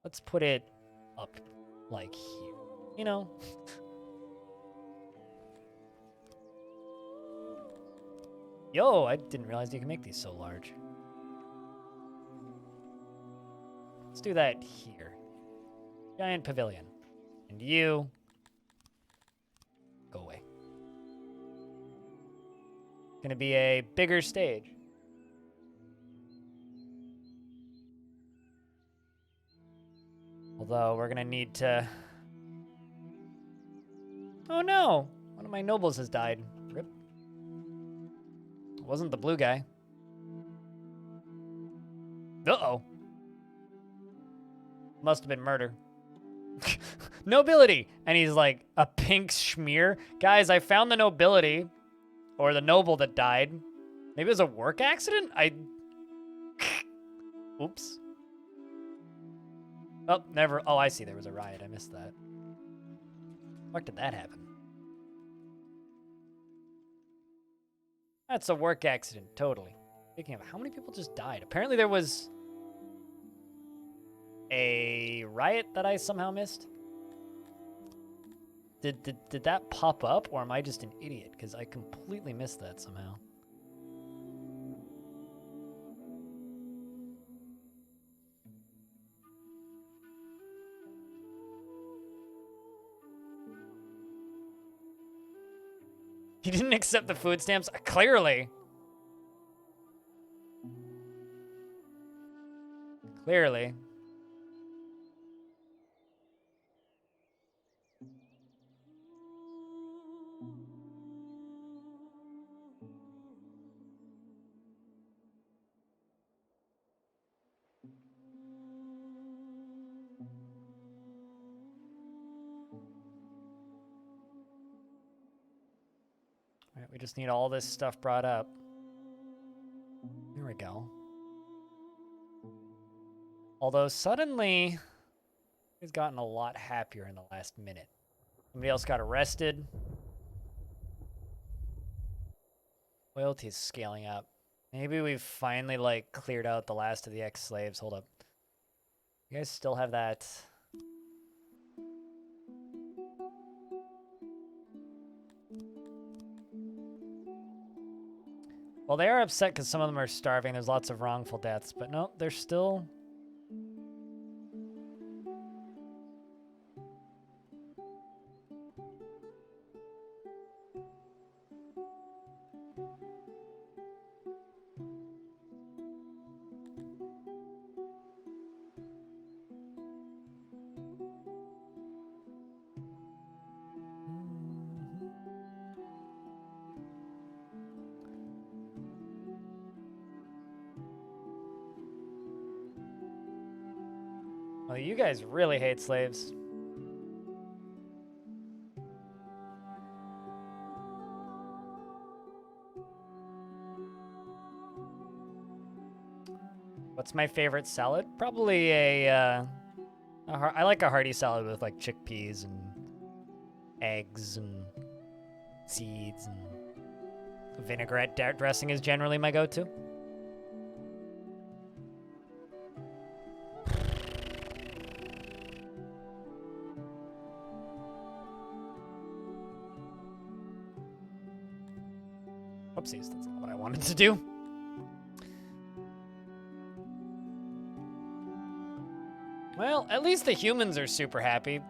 Let's put it up, like, here, you know? Yo, I didn't realize you can make these so large. Let's do that here. Giant pavilion. And you... go away. Gonna be a bigger stage. Although, we're gonna need to... Oh no! One of my nobles has died. Rip. It wasn't the blue guy. Uh-oh. Must have been murder. Nobility! And he's like, a pink schmear? Guys, I found the nobility. Or the noble that died. Maybe it was a work accident? Oops. Oh, never. Oh, I see. There was a riot. I missed that. What did that happen? That's a work accident, totally. Speaking of, how many people just died? Apparently there was a riot that I somehow missed. Did that pop up, or am I just an idiot? Because I completely missed that somehow. He didn't accept the food stamps? Clearly. Clearly. Alright, we just need all this stuff brought up. There we go. Although suddenly, he's gotten a lot happier in the last minute. Somebody else got arrested. Loyalty's scaling up. Maybe we've finally, like, cleared out the last of the ex-slaves. Hold up. You guys still have that... Well, they are upset because some of them are starving. There's lots of wrongful deaths. But no, they're still... Well, you guys really hate slaves. What's my favorite salad? Probably I like a hearty salad with like chickpeas and eggs and seeds, and vinaigrette dressing is generally my go-to. Oopsies, that's not what I wanted to do. Well, at least the humans are super happy.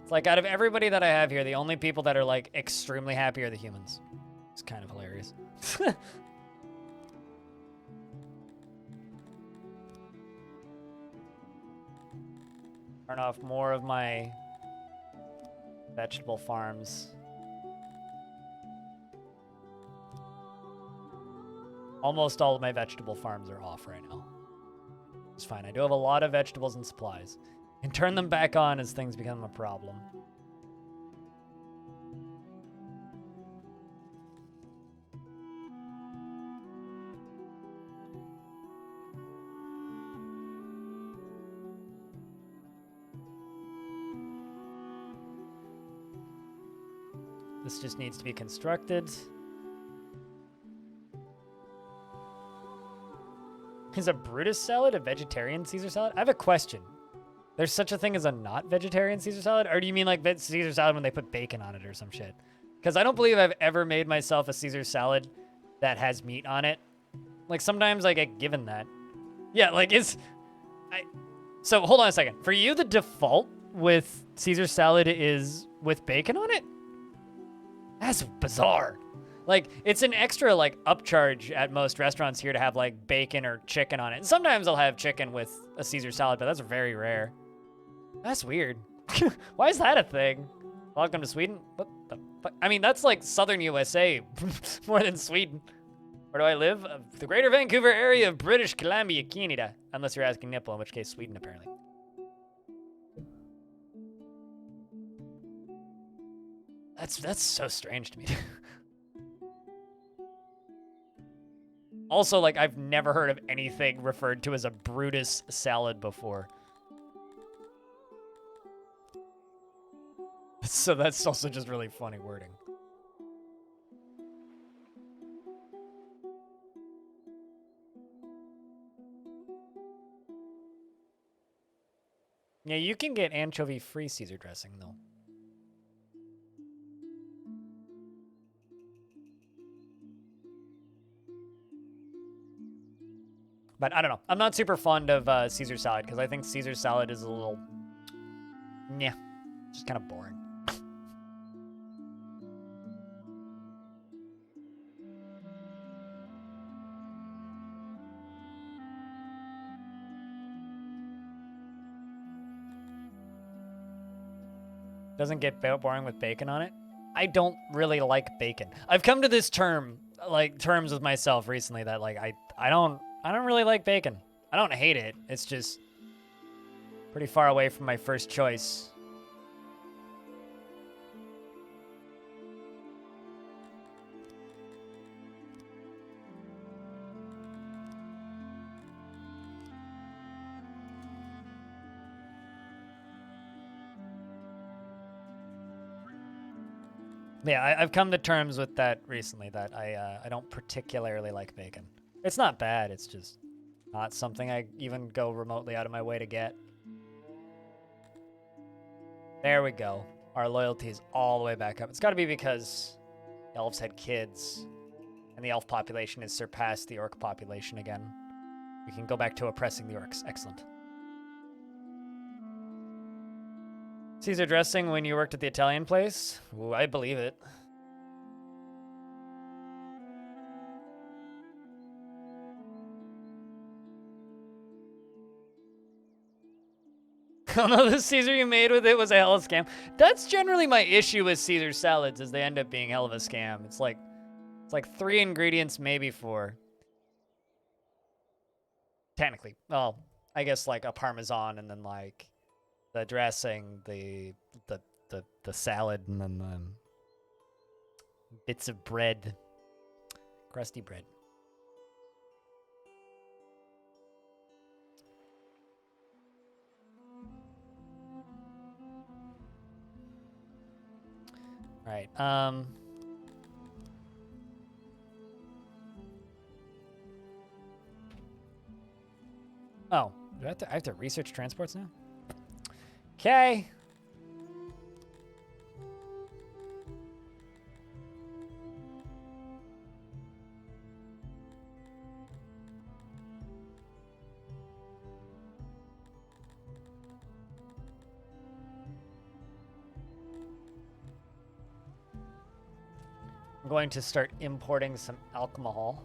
It's like out of everybody that I have here, the only people that are like extremely happy are the humans. It's kind of hilarious. Turn off more of my vegetable farms. Almost all of my vegetable farms are off right now. It's fine. I do have a lot of vegetables and supplies. And turn them back on as things become a problem. This just needs to be constructed. Is a Brutus salad a vegetarian Caesar salad? I have a question. There's such a thing as a not vegetarian Caesar salad? Or do you mean like Caesar salad when they put bacon on it or some shit? Because I don't believe I've ever made myself a Caesar salad that has meat on it. Like sometimes I get given that. Yeah, like so hold on a second. For you, the default with Caesar salad is with bacon on it? That's bizarre. Like, it's an extra, like, upcharge at most restaurants here to have, like, bacon or chicken on it. And sometimes I'll have chicken with a Caesar salad, but that's very rare. That's weird. Why is that a thing? Welcome to Sweden? What the fuck? I mean, that's, like, southern USA more than Sweden. Where do I live? The greater Vancouver area of British Columbia, Canada. Unless you're asking nipple, in which case Sweden, apparently. That's so strange to me. Also, like, I've never heard of anything referred to as a Brutus salad before. So that's also just really funny wording. Yeah, you can get anchovy-free Caesar dressing, though. But I don't know. I'm not super fond of Caesar salad because I think Caesar salad is a little... yeah, just kind of boring. Doesn't get boring with bacon on it? I don't really like bacon. I've come to this terms with myself recently that like I don't really like bacon. I don't hate it. It's just pretty far away from my first choice. Yeah, I've come to terms with that recently, that I don't particularly like bacon. It's not bad, it's just not something I even go remotely out of my way to get. There we go. Our loyalty is all the way back up. It's got to be because elves had kids, and the elf population has surpassed the orc population again. We can go back to oppressing the orcs. Excellent. Caesar dressing when you worked at the Italian place? Ooh, I believe it. Oh no, the Caesar you made with it was a hell of a scam. That's generally my issue with Caesar salads, is they end up being hell of a scam. It's like 3 ingredients, maybe 4. Technically. Well, I guess like a Parmesan and then like the dressing, the salad, and then the bits of bread. Crusty bread. All right. Oh, do I have to research transports now? Okay. I'm going to start importing some alcohol.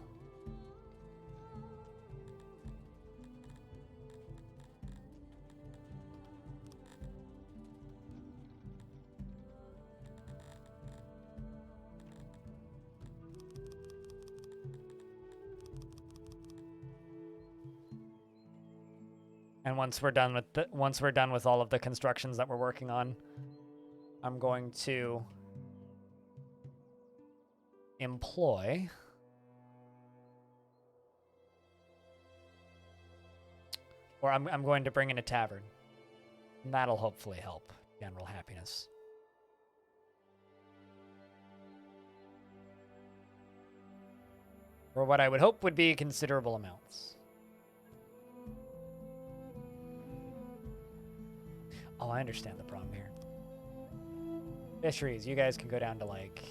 And once we're done with all of the constructions that we're working on, I'm going to employ I'm going to bring in a tavern. And that'll hopefully help general happiness. Or what I would hope would be considerable amounts. Oh, I understand the problem here. Fisheries, you guys can go down to like...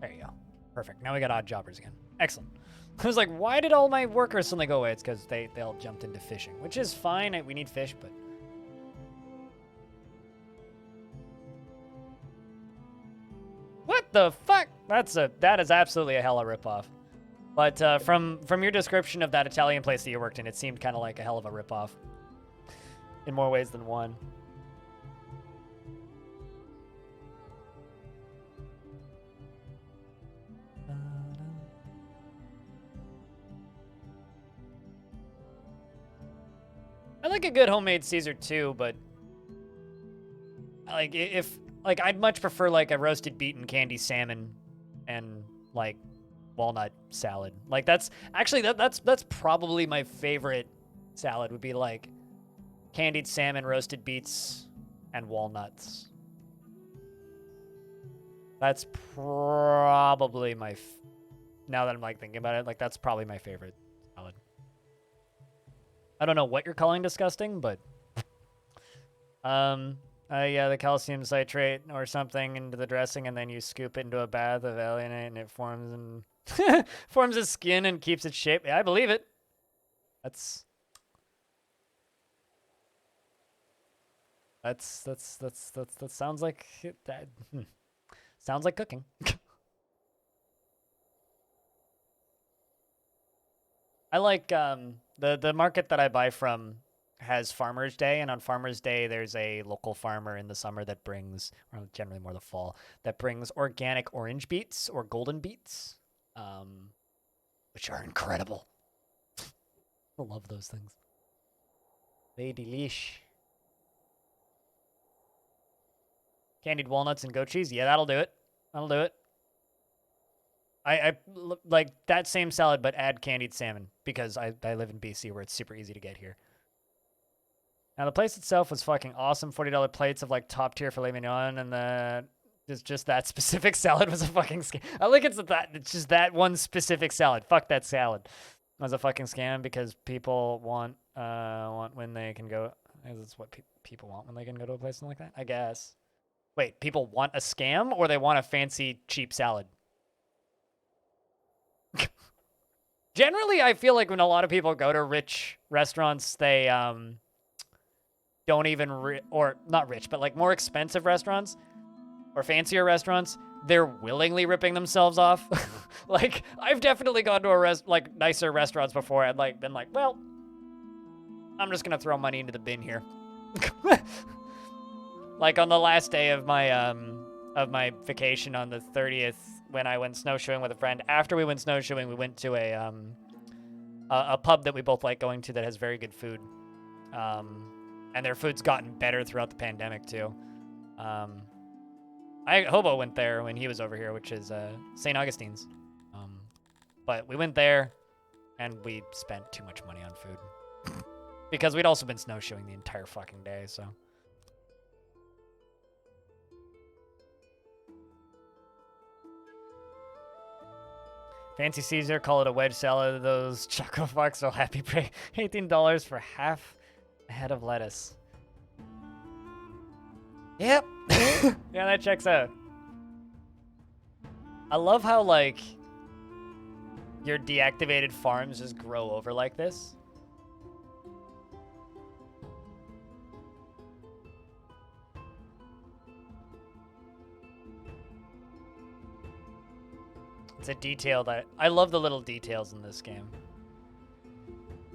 There you go. Perfect. Now we got odd jobbers again. Excellent. I was like, why did all my workers suddenly go away? It's because they all jumped into fishing, which is fine. We need fish, but... What the fuck? That is absolutely a hella ripoff. But from your description of that Italian place that you worked in, it seemed kind of like a hell of a ripoff. In more ways than one. I like a good homemade Caesar too, but like I'd much prefer like a roasted beet and candy salmon and like walnut salad. Like that's probably my favorite salad, would be like candied salmon, roasted beets, and walnuts. That's probably now that I'm like thinking about it, like that's probably my favorite salad. I don't know what you're calling disgusting, but yeah, the calcium citrate or something into the dressing, and then you scoop it into a bath of alionite, and it forms and forms its skin and keeps its shape. Yeah, I believe it. That sounds like that. Sounds like cooking. I like the market that I buy from has Farmer's Day, and on Farmer's Day there's a local farmer in the summer that brings, or generally more the fall, that brings organic orange beets or golden beets, which are incredible. I love those things. They delish. Candied walnuts and goat cheese. Yeah, that'll do it. That'll do it. I like that same salad, but add candied salmon, because I live in BC where it's super easy to get here. Now, the place itself was fucking awesome. $40 plates of, like, top tier filet mignon, and it's just that specific salad was a fucking scam. I like it's just that one specific salad. Fuck that salad. It was a fucking scam because people want when they can go. That's what people want when they can go to a place like that, I guess. Wait, people want a scam or they want a fancy, cheap salad? Generally, I feel like when a lot of people go to rich restaurants, they don't even, or not rich, but like more expensive restaurants or fancier restaurants, they're willingly ripping themselves off. Like, I've definitely gone to like nicer restaurants before and like been like, well, I'm just gonna throw money into the bin here. Like on the last day of my vacation on the 30th, when I went snowshoeing with a friend. After we went snowshoeing, we went to a pub that we both like going to that has very good food. And their food's gotten better throughout the pandemic too. Hobo went there when he was over here, which is St. Augustine's. But we went there, and we spent too much money on food. Because we'd also been snowshoeing the entire fucking day, so. Fancy Caesar, call it a wedge salad. Those Choco Fox are happy pay $18 for half a head of lettuce. Yep. Yeah, that checks out. I love how, like, your deactivated farms just grow over like this. It's a detail that... I love the little details in this game.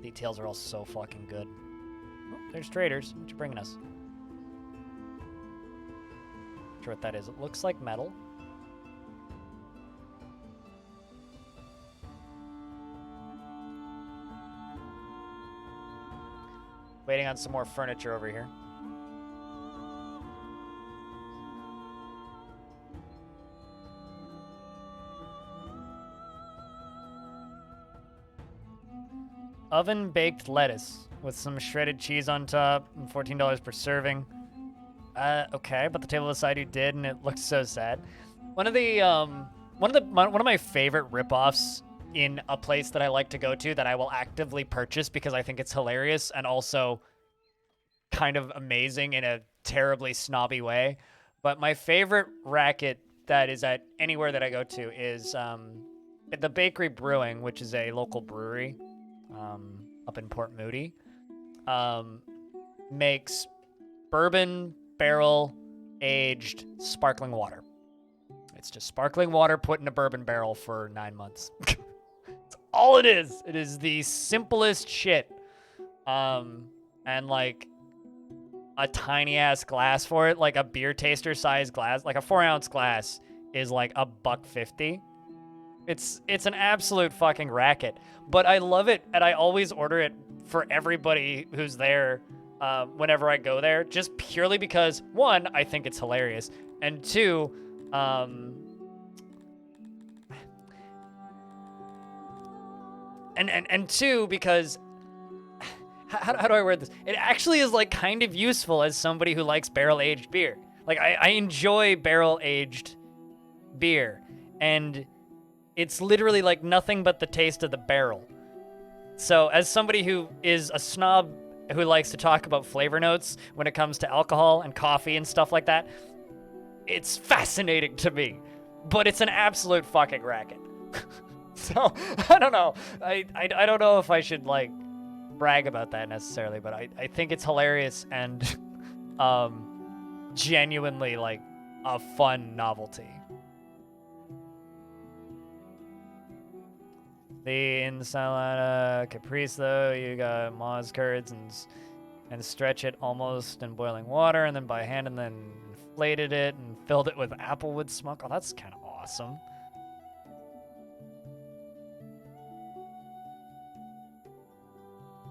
Details are all so fucking good. Oh, there's traders. What you bringing us? Not sure what that is. It looks like metal. Waiting on some more furniture over here. Oven baked lettuce with some shredded cheese on top and $14 per serving. Okay, but the table beside you did, and it looked so sad. One of my favorite ripoffs in a place that I like to go to that I will actively purchase because I think it's hilarious and also kind of amazing in a terribly snobby way. But my favorite racket that is at anywhere that I go to is the Bakery Brewing, which is a local brewery up in Port Moody, makes bourbon barrel aged sparkling water. It's just sparkling water put in a bourbon barrel for 9 months. That's all it is. It is the simplest shit. And like a tiny ass glass for it, like a beer taster size glass, like a 4-ounce glass is like $1.50. It's an absolute fucking racket, but I love it, and I always order it for everybody who's there whenever I go there, just purely because, one, I think it's hilarious, and two, and two, because how do I word this? It actually is like kind of useful as somebody who likes barrel-aged beer. Like I enjoy barrel-aged beer, and it's literally like nothing but the taste of the barrel. So as somebody who is a snob who likes to talk about flavor notes when it comes to alcohol and coffee and stuff like that, it's fascinating to me. But it's an absolute fucking racket. So, I don't know. I don't know if I should, like, brag about that necessarily, but I think it's hilarious and genuinely, like, a fun novelty. The ensalada caprese, though, you got Moz curds and stretch it almost in boiling water, and then by hand, and then inflated it and filled it with applewood smoke. Oh, that's kind of awesome.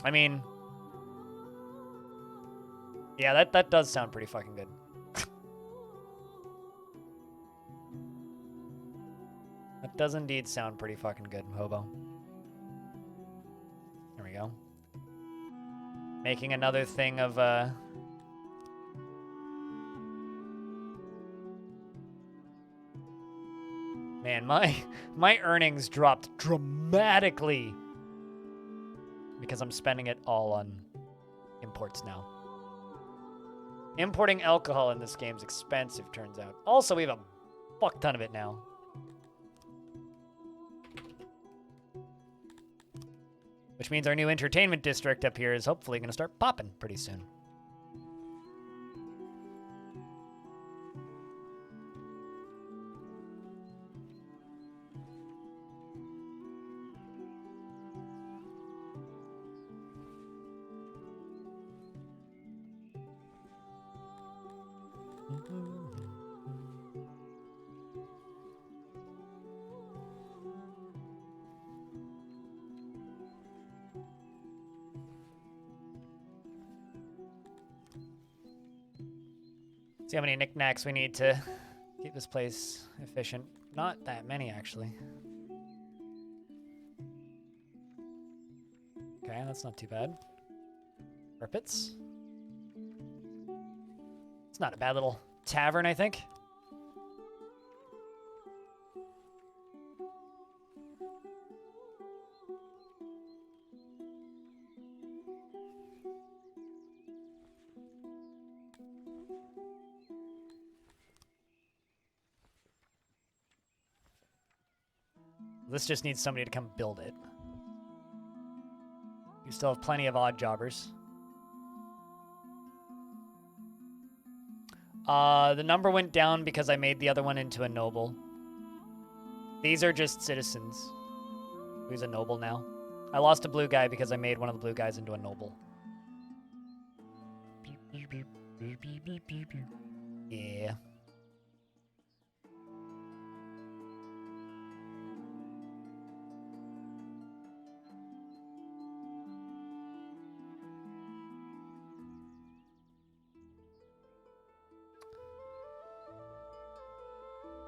I mean, yeah, that does sound pretty fucking good. That does indeed sound pretty fucking good, Hobo. There we go. Making another thing of, Man, my earnings dropped dramatically because I'm spending it all on imports now. Importing alcohol in this game is expensive, turns out. Also, we have a fuck ton of it now. Which means our new entertainment district up here is hopefully going to start popping pretty soon. See how many knickknacks we need to keep this place efficient. Not that many, actually. Okay, that's not too bad. Carpets. It's not a bad little tavern, I think. This just needs somebody to come build it. You still have plenty of odd jobbers. The number went down because I made the other one into a noble. These are just citizens. Who's a noble now? I lost a blue guy because I made one of the blue guys into a noble. Yeah.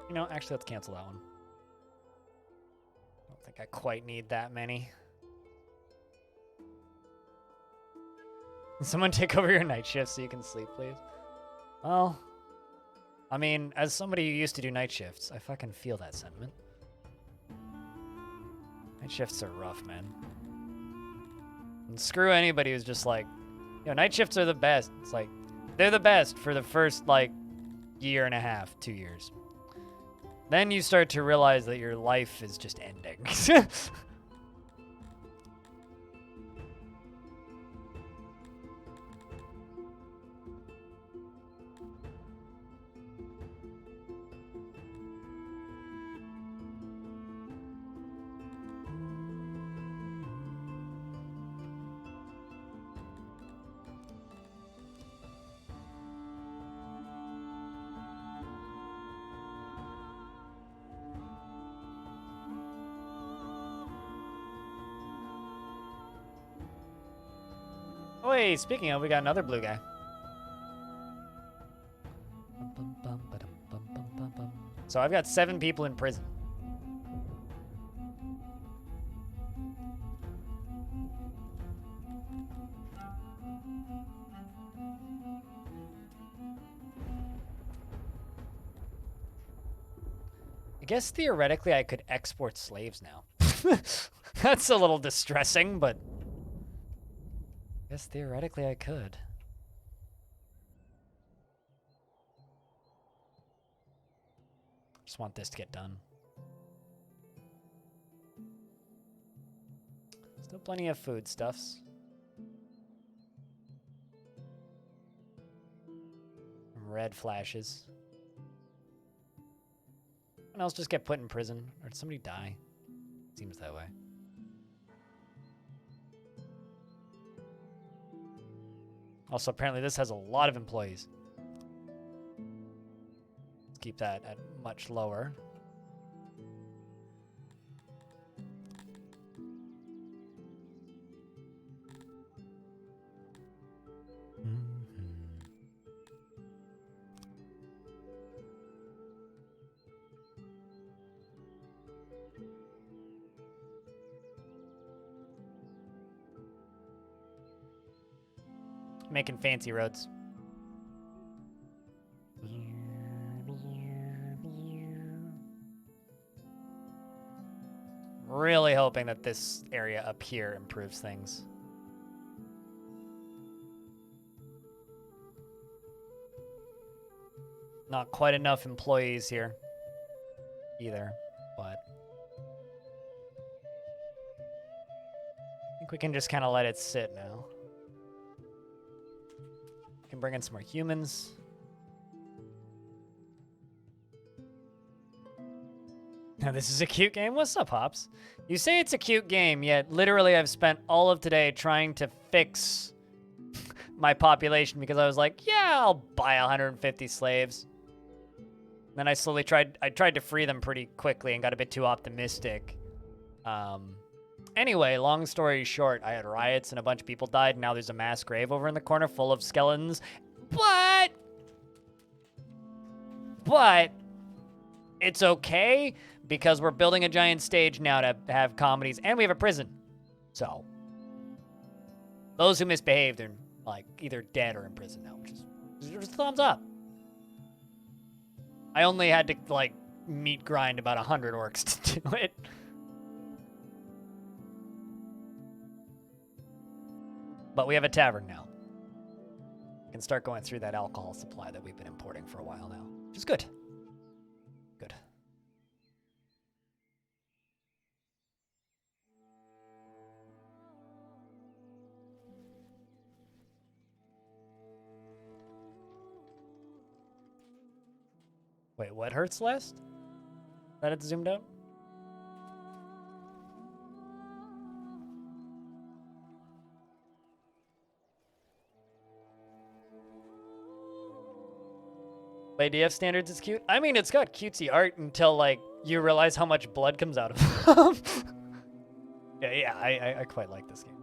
You know, actually, let's cancel that one. I don't think I quite need that many. Can someone take over your night shift so you can sleep, please? Well, I mean, as somebody who used to do night shifts, I fucking feel that sentiment. Night shifts are rough, man. And screw anybody who's just like, yo, night shifts are the best. It's like, they're the best for the first, like, year and a half, 2 years. Then you start to realize that your life is just ending. Oh, hey, speaking of, we got another blue guy. So I've got 7 people in prison. I guess theoretically I could export slaves now. That's a little distressing, but I guess theoretically I could. Just want this to get done. Still plenty of foodstuffs. Red flashes. Someone else just get put in prison, or did somebody die? Seems that way. Also, apparently this has a lot of employees. Let's keep that at much lower. making fancy roads. Really hoping that this area up here improves things. Not quite enough employees here either, but I think we can just kind of let it sit now. We can bring in some more humans. Now this is a cute game. What's up, Hops? You say it's a cute game, yet literally I've spent all of today trying to fix my population because I was like, yeah, I'll buy 150 slaves. Then I tried to free them pretty quickly and got a bit too optimistic. Anyway, long story short, I had riots and a bunch of people died. Now there's a mass grave over in the corner full of skeletons. But it's okay because we're building a giant stage now to have comedies and we have a prison. So those who misbehaved are like either dead or in prison now, which is just thumbs up. I only had to like meat grind about 100 orcs to do it. But we have a tavern now. We can start going through that alcohol supply that we've been importing for a while now, which is good. Good. Wait, what hurts less? That it's zoomed out? By DF standards, it's cute. I mean, it's got cutesy art until, like, you realize how much blood comes out of them. I quite like this game.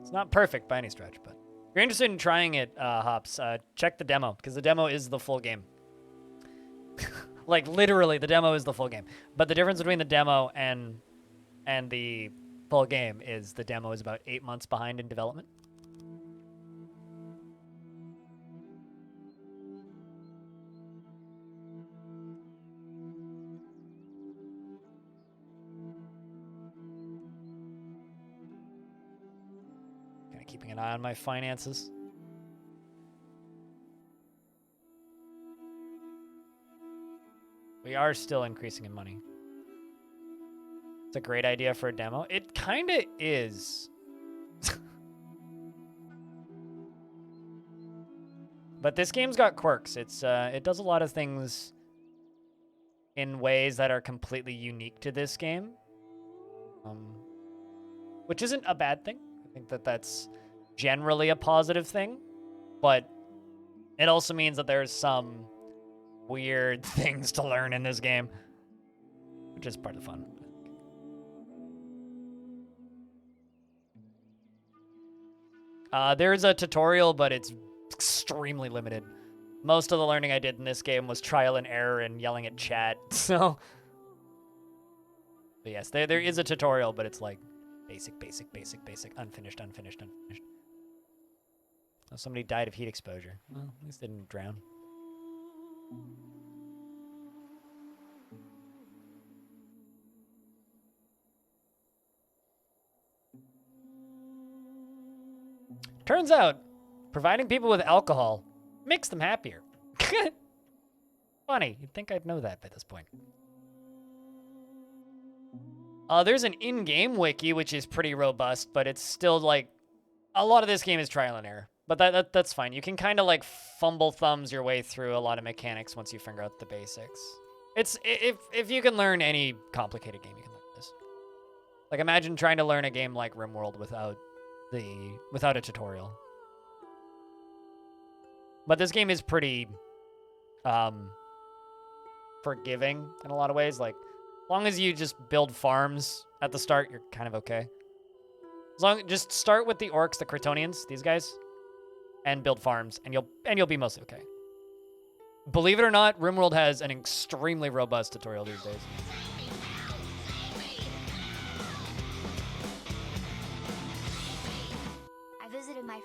It's not perfect by any stretch, but if you're interested in trying it, Hops, check the demo, because the demo is the full game. Like, literally, the demo is the full game. But the difference between the demo and the full game is the demo is about 8 months behind in development. Kind of keeping an eye on my finances. We are still increasing in money. It's a great idea for a demo. It kind of is. But this game's got quirks. It does a lot of things in ways that are completely unique to this game. Which isn't a bad thing. I think that that's generally a positive thing. But it also means that there's some weird things to learn in this game, which is part of the fun. There's a tutorial, but it's extremely limited. Most of the learning I did in this game was trial and error and yelling at chat, so... But yes, there is a tutorial, but it's like basic, unfinished. Oh, somebody died of heat exposure. Well, at least they didn't drown. Turns out, providing people with alcohol makes them happier. Funny, you'd think I'd know that by this point. There's an in-game wiki, which is pretty robust, but it's still like, a lot of this game is trial and error. But that's fine. You can kind of like fumble thumbs your way through a lot of mechanics once you figure out the basics. It's if you can learn any complicated game, you can learn this. Like imagine trying to learn a game like RimWorld without a tutorial. But this game is pretty forgiving in a lot of ways. Like as long as you just build farms at the start, you're kind of okay. Just start with the orcs, the Cretonians, these guys, and build farms, and you'll be mostly okay. Believe it or not, RimWorld has an extremely robust tutorial these days. I visited my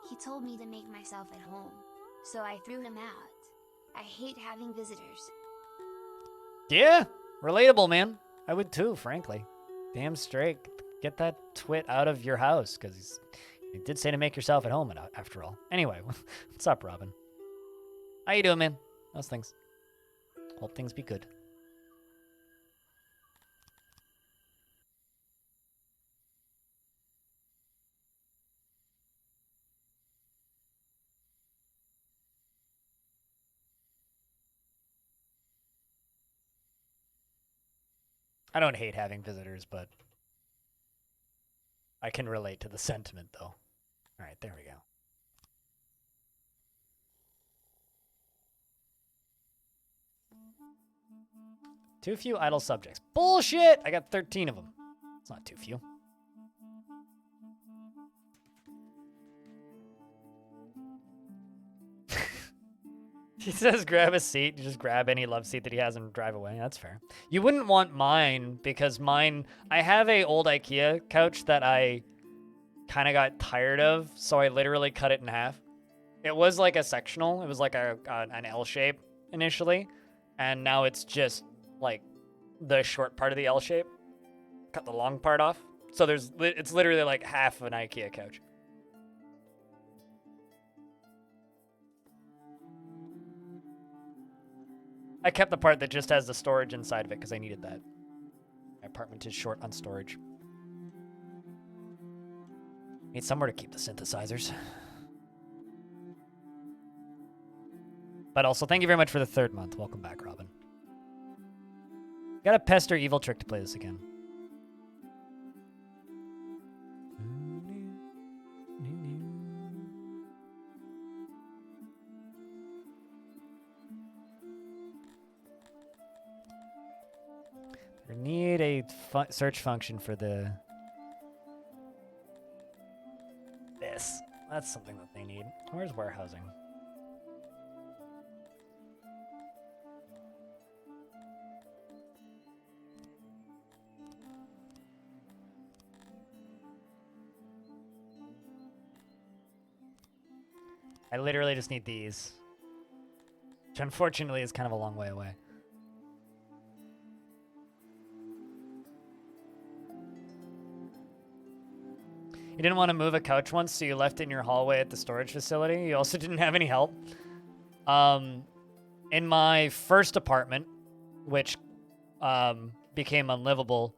He told me to make myself at home, so I threw him out. I hate having visitors. Yeah, relatable, man. I would too, frankly. Damn straight. Get that twit out of your house, because he did say to make yourself at home after all. Anyway, what's up, Robin? How you doing, man? How's things? Hope things be good. I don't hate having visitors, but I can relate to the sentiment, though. All right, there we go. Too few idle subjects. Bullshit! I got 13 of them. It's not too few. He says grab a seat. You just grab any love seat that he has and drive away. That's fair. You wouldn't want mine, because mine... I have a old IKEA couch that I kind of got tired of, so I literally cut it in half. It was like a sectional. It was like an L shape initially, and now it's just like the short part of the L shape. Cut the long part off. So it's literally like half an IKEA couch. I kept the part that just has the storage inside of it because I needed that. My apartment is short on storage. Need somewhere to keep the synthesizers. But also, thank you very much for the 3rd month. Welcome back, Robin. Gotta pester Evil Trick to play this again. We need a search function for the... This. That's something that they need. Where's warehousing? I literally just need these. Which unfortunately is kind of a long way away. You didn't want to move a couch once, so you left it in your hallway at the storage facility. You also didn't have any help. In my first apartment, which became unlivable,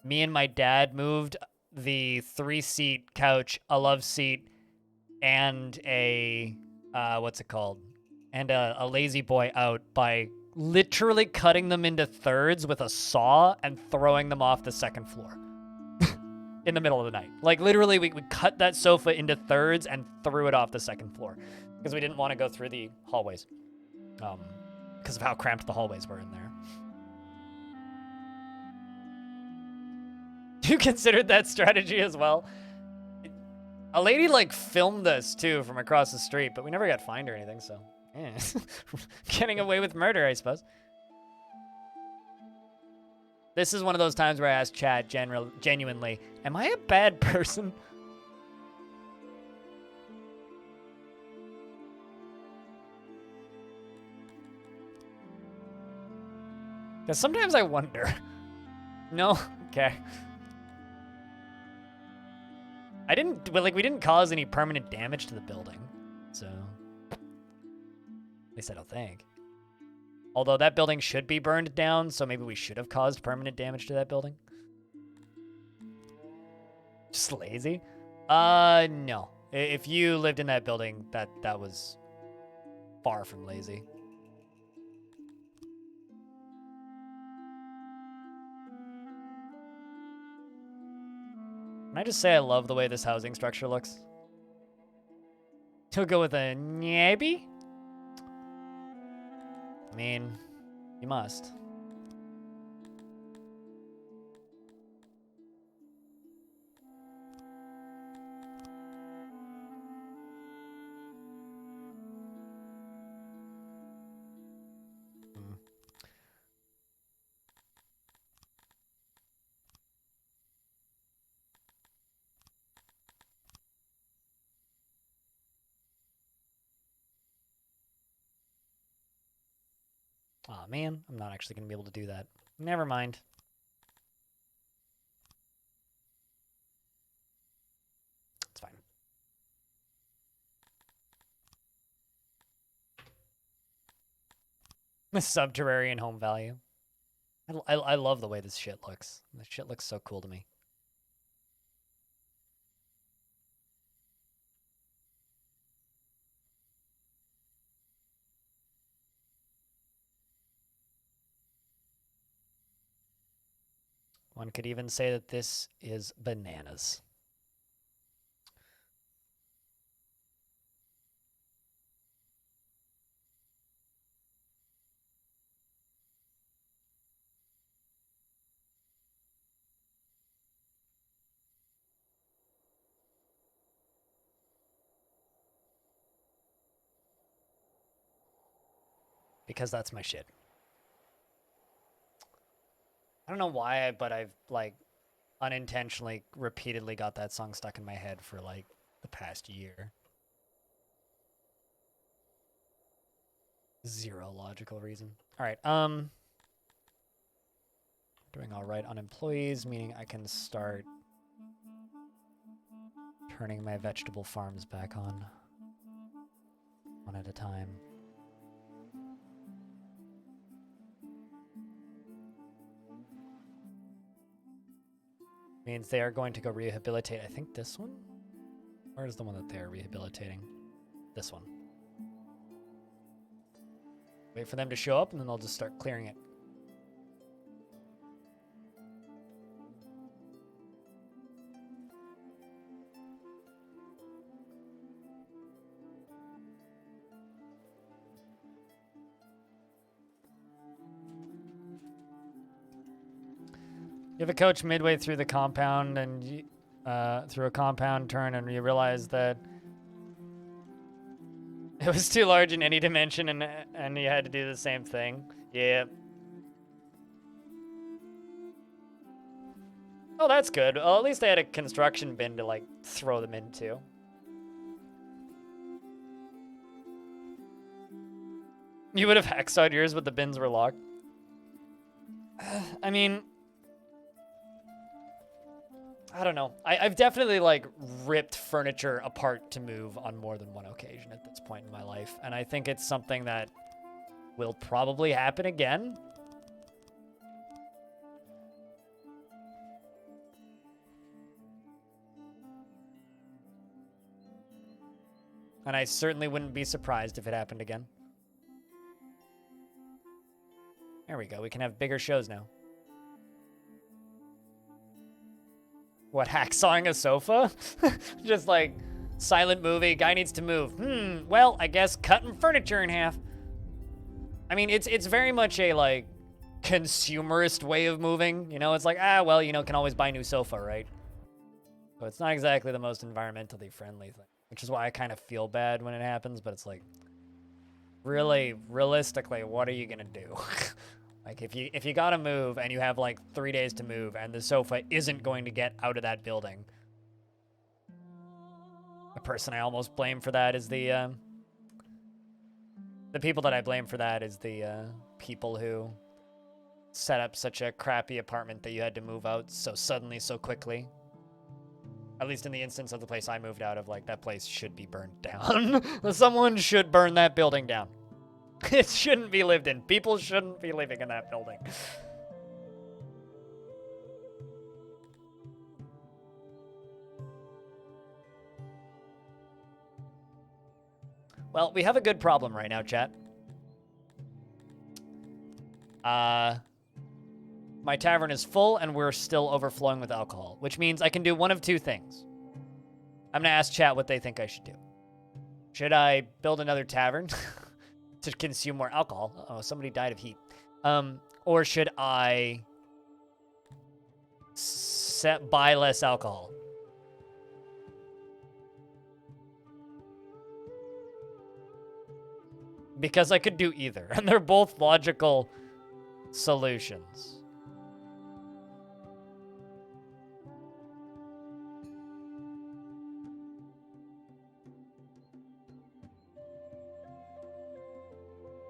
me and my dad moved the 3-seat couch, a love seat, and a what's it called? And a lazy boy out by literally cutting them into thirds with a saw and throwing them off the 2nd floor. In the middle of the night. Like, literally, we cut that sofa into thirds and threw it off the 2nd floor. Because we didn't want to go through the hallways. Because of how cramped the hallways were in there. You considered that strategy as well? A lady, like, filmed this, too, from across the street, but we never got fined or anything, so... Yeah. Getting away with murder, I suppose. This is one of those times where I ask chat genuinely, am I a bad person? Because sometimes I wonder. No? Okay. We didn't cause any permanent damage to the building. So. At least I don't think. Although that building should be burned down, so maybe we should have caused permanent damage to that building. Just lazy? No. If you lived in that building, that was far from lazy. Can I just say I love the way this housing structure looks? He'll go with a maybe? I mean, you must. Aw, man, I'm not actually going to be able to do that. Never mind. It's fine. The subterranean home value. I love the way this shit looks. This shit looks so cool to me. One could even say that this is bananas. Because that's my shit. I don't know why, but I've, like, unintentionally, repeatedly got that song stuck in my head for, like, the past year. Zero logical reason. All right, doing all right on employees, meaning I can start turning my vegetable farms back on, one at a time. Means they are going to go rehabilitate, I think this one? Or is the one that they're rehabilitating? This one. Wait for them to show up and then they'll just start clearing it. You have a coach midway through the compound and through a compound turn and you realize that it was too large in any dimension and you had to do the same thing. Yeah. Oh, that's good. Well, at least they had a construction bin to, like, throw them into. You would have hacksawed yours, but the bins were locked. I mean, I don't know. I've definitely, like, ripped furniture apart to move on more than one occasion at this point in my life. And I think it's something that will probably happen again. And I certainly wouldn't be surprised if it happened again. There we go. We can have bigger shows now. What, hacksawing a sofa? Just like, silent movie, guy needs to move. Well, I guess cutting furniture in half. I mean, it's very much a, like, consumerist way of moving. You know, it's like, well, you know, can always buy a new sofa, right? So it's not exactly the most environmentally friendly thing, which is why I kind of feel bad when it happens, but it's like, really, realistically, what are you gonna do? Like, if you gotta move and you have, like, 3 days to move and the sofa isn't going to get out of that building, the person I almost blame for that is the people that I blame for that is the people who set up such a crappy apartment that you had to move out so suddenly, so quickly. At least in the instance of the place I moved out of, like, that place should be burned down. Someone should burn that building down. It shouldn't be lived in. People shouldn't be living in that building. Well, we have a good problem right now, chat. My tavern is full and we're still overflowing with alcohol, which means I can do one of two things. I'm gonna ask chat what they think I should do. Should I build another tavern to consume more alcohol? Oh, somebody died of heat. Or should I buy less alcohol? Because I could do either, and they're both logical solutions.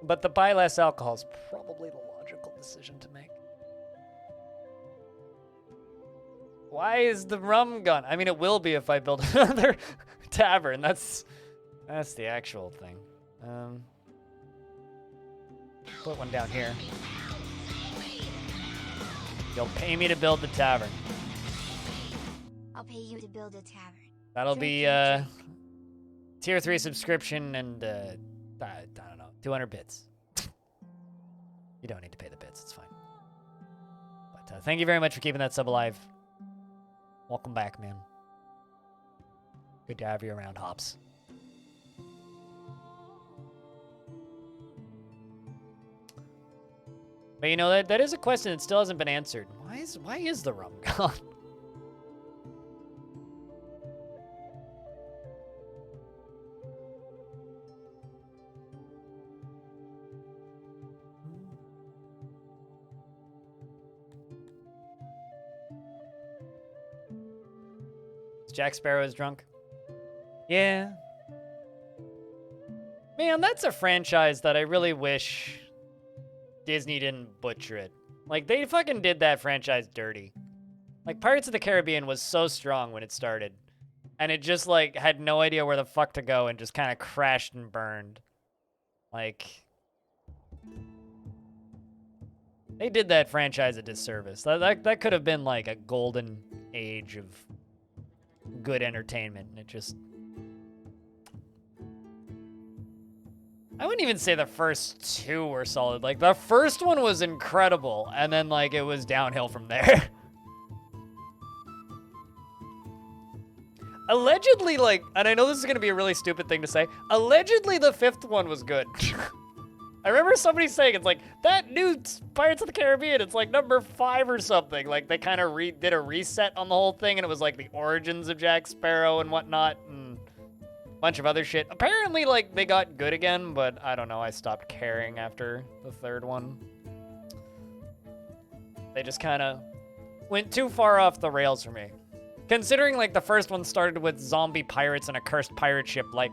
But the buy less alcohol is probably the logical decision to make. Why is the rum gone? I mean, it will be if I build another tavern. That's the actual thing. Put one down here. You'll pay me to build the tavern. I'll pay you to build a tavern. That'll Drink, be drink, drink. tier 3 subscription and I don't know, 200 bits. You don't need to pay the bits, it's fine. But thank you very much for keeping that sub alive. Welcome back, man. Good to have you around, Hops. But you know, that is a question that still hasn't been answered. Why is the rum gone? Jack Sparrow is drunk. Yeah. Man, that's a franchise that I really wish Disney didn't butcher it. Like, they fucking did that franchise dirty. Like, Pirates of the Caribbean was so strong when it started. And it just, like, had no idea where the fuck to go and just kind of crashed and burned. Like, they did that franchise a disservice. That could have been, like, a golden age of good entertainment, and it just... I wouldn't even say the first two were solid. Like, the first one was incredible, and then, like, it was downhill from there. Allegedly, like, and I know this is gonna be a really stupid thing to say, allegedly the fifth one was good. I remember somebody saying, it's like, that new Pirates of the Caribbean, it's like number 5 or something. Like, they kind of did a reset on the whole thing, and it was like the origins of Jack Sparrow and whatnot, and a bunch of other shit. Apparently, like, they got good again, but I don't know, I stopped caring after the third one. They just kind of went too far off the rails for me. Considering, like, the first one started with zombie pirates and a cursed pirate ship, like...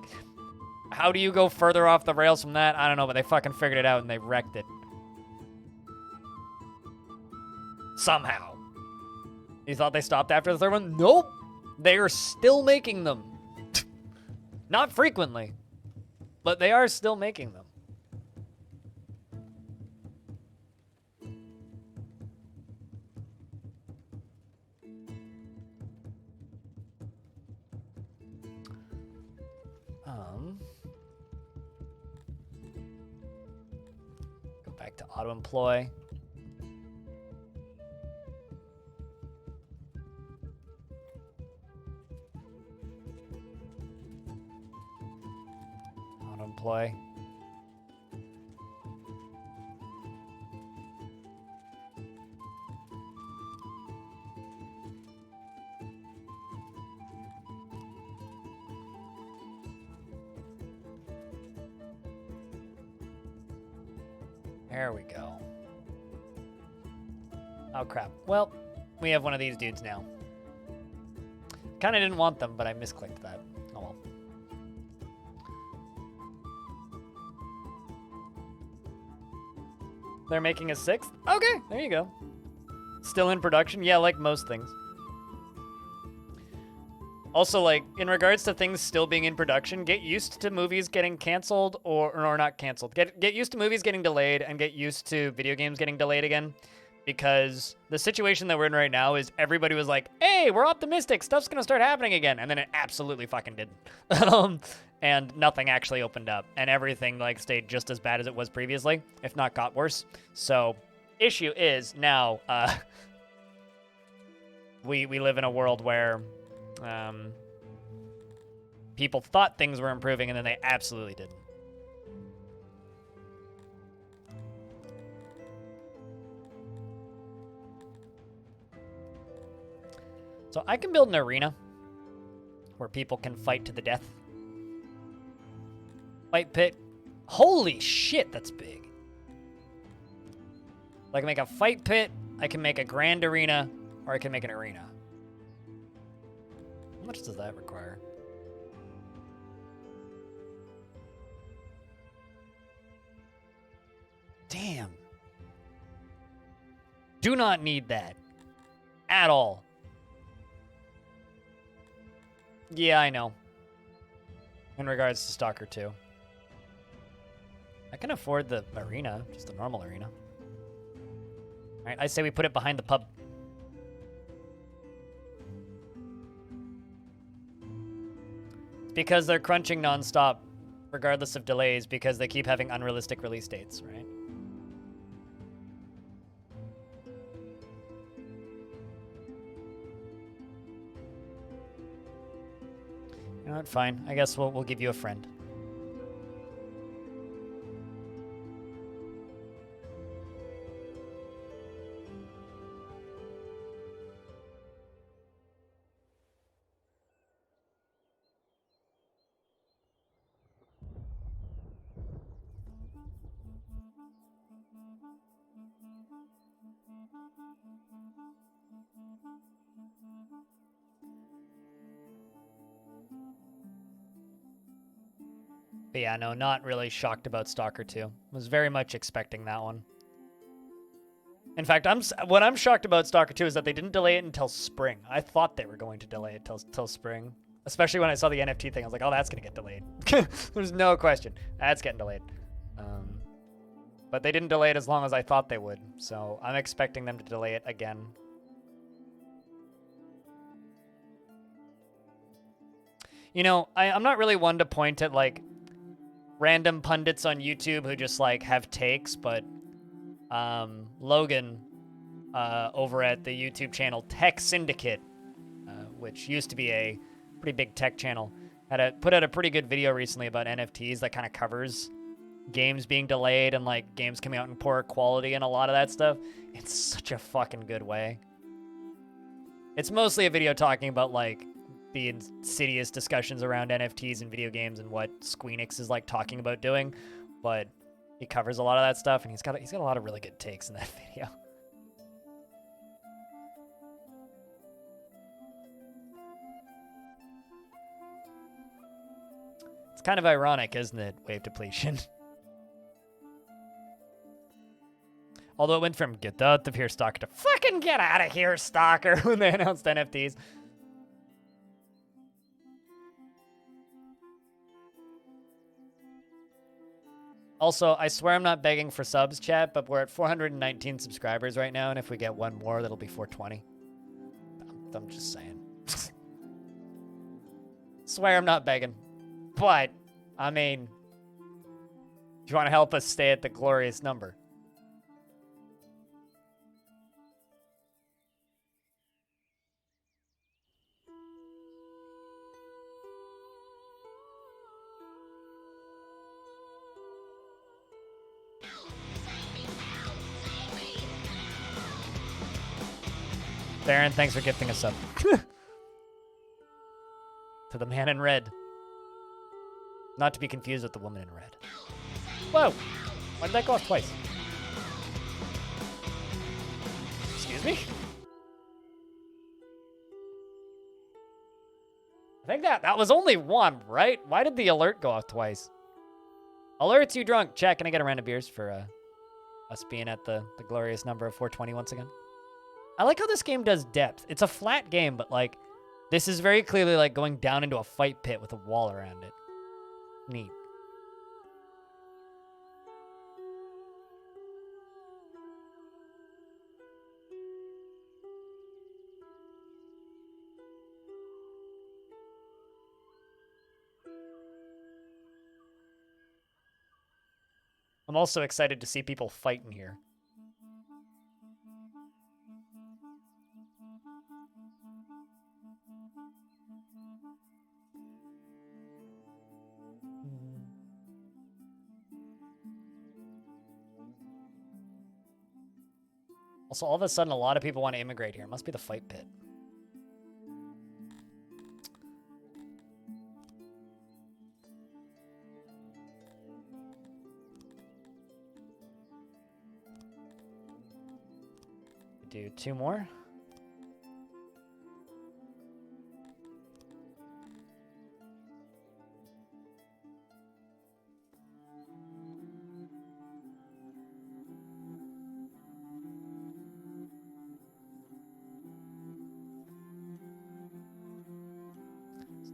How do you go further off the rails from that? I don't know, but they fucking figured it out and they wrecked it. Somehow. You thought they stopped after the third one? Nope. They are still making them. Not frequently, but they are still making them. Back to auto-employ. Auto-employ. There we go. Oh, crap. Well, we have one of these dudes now. Kind of didn't want them, but I misclicked that. Oh, well. They're making a 6th? Okay, there you go. Still in production? Yeah, like most things. Also, like, in regards to things still being in production, get used to movies getting canceled or not canceled. Get used to movies getting delayed and get used to video games getting delayed again. Because the situation that we're in right now is everybody was like, hey, we're optimistic, stuff's gonna start happening again. And then it absolutely fucking didn't. And nothing actually opened up. And everything, like, stayed just as bad as it was previously, if not got worse. So, issue is now, we live in a world where... people thought things were improving, and then they absolutely didn't. So I can build an arena where people can fight to the death. Fight pit. Holy shit, that's big. I can make a fight pit, I can make a grand arena, or I can make an arena. How much does that require? Damn. Do not need that. At all. Yeah, I know. In regards to Stalker 2. I can afford the arena, just a normal arena. Alright, I say we put it behind the pub. It's because they're crunching nonstop, regardless of delays, because they keep having unrealistic release dates, right? You know what, fine. I guess we'll give you a friend. But yeah, no, not really shocked about Stalker 2. Was very much expecting that one. In fact, what I'm shocked about Stalker 2 is that they didn't delay it until spring. I thought they were going to delay it till spring. Especially when I saw the NFT thing, I was like, oh, that's going to get delayed. There's no question. That's getting delayed. But they didn't delay it as long as I thought they would. So I'm expecting them to delay it again. You know, I'm not really one to point at, like, random pundits on YouTube who just, like, have takes, but Logan over at the YouTube channel Tech Syndicate, which used to be a pretty big tech channel, put out a pretty good video recently about NFTs that kind of covers games being delayed and, like, games coming out in poor quality and a lot of that stuff. It's such a fucking good way. It's mostly a video talking about, like, the insidious discussions around NFTs and video games and what Squeenix is, like, talking about doing, but he covers a lot of that stuff, and he's got a lot of really good takes in that video. It's kind of ironic, isn't it? Wave depletion. Although it went from get out of here, Stalker, to fucking get out of here, Stalker, when they announced NFTs. Also, I swear I'm not begging for subs, chat, but we're at 419 subscribers right now, and if we get one more, that'll be 420. I'm just saying. Swear I'm not begging. But, I mean, do you want to help us stay at the glorious number? Baron, thanks for gifting us up. To the man in red. Not to be confused with the woman in red. Whoa! Why did that go off twice? Excuse me? I think that was only one, right? Why did the alert go off twice? Alerts you drunk. Chat, can I get a round of beers for us being at the glorious number of 420 once again? I like how this game does depth. It's a flat game, but, like, this is very clearly, like, going down into a fight pit with a wall around it. Neat. I'm also excited to see people fight in here. Also, all of a sudden, a lot of people want to immigrate here. It must be the fight pit. Do two more.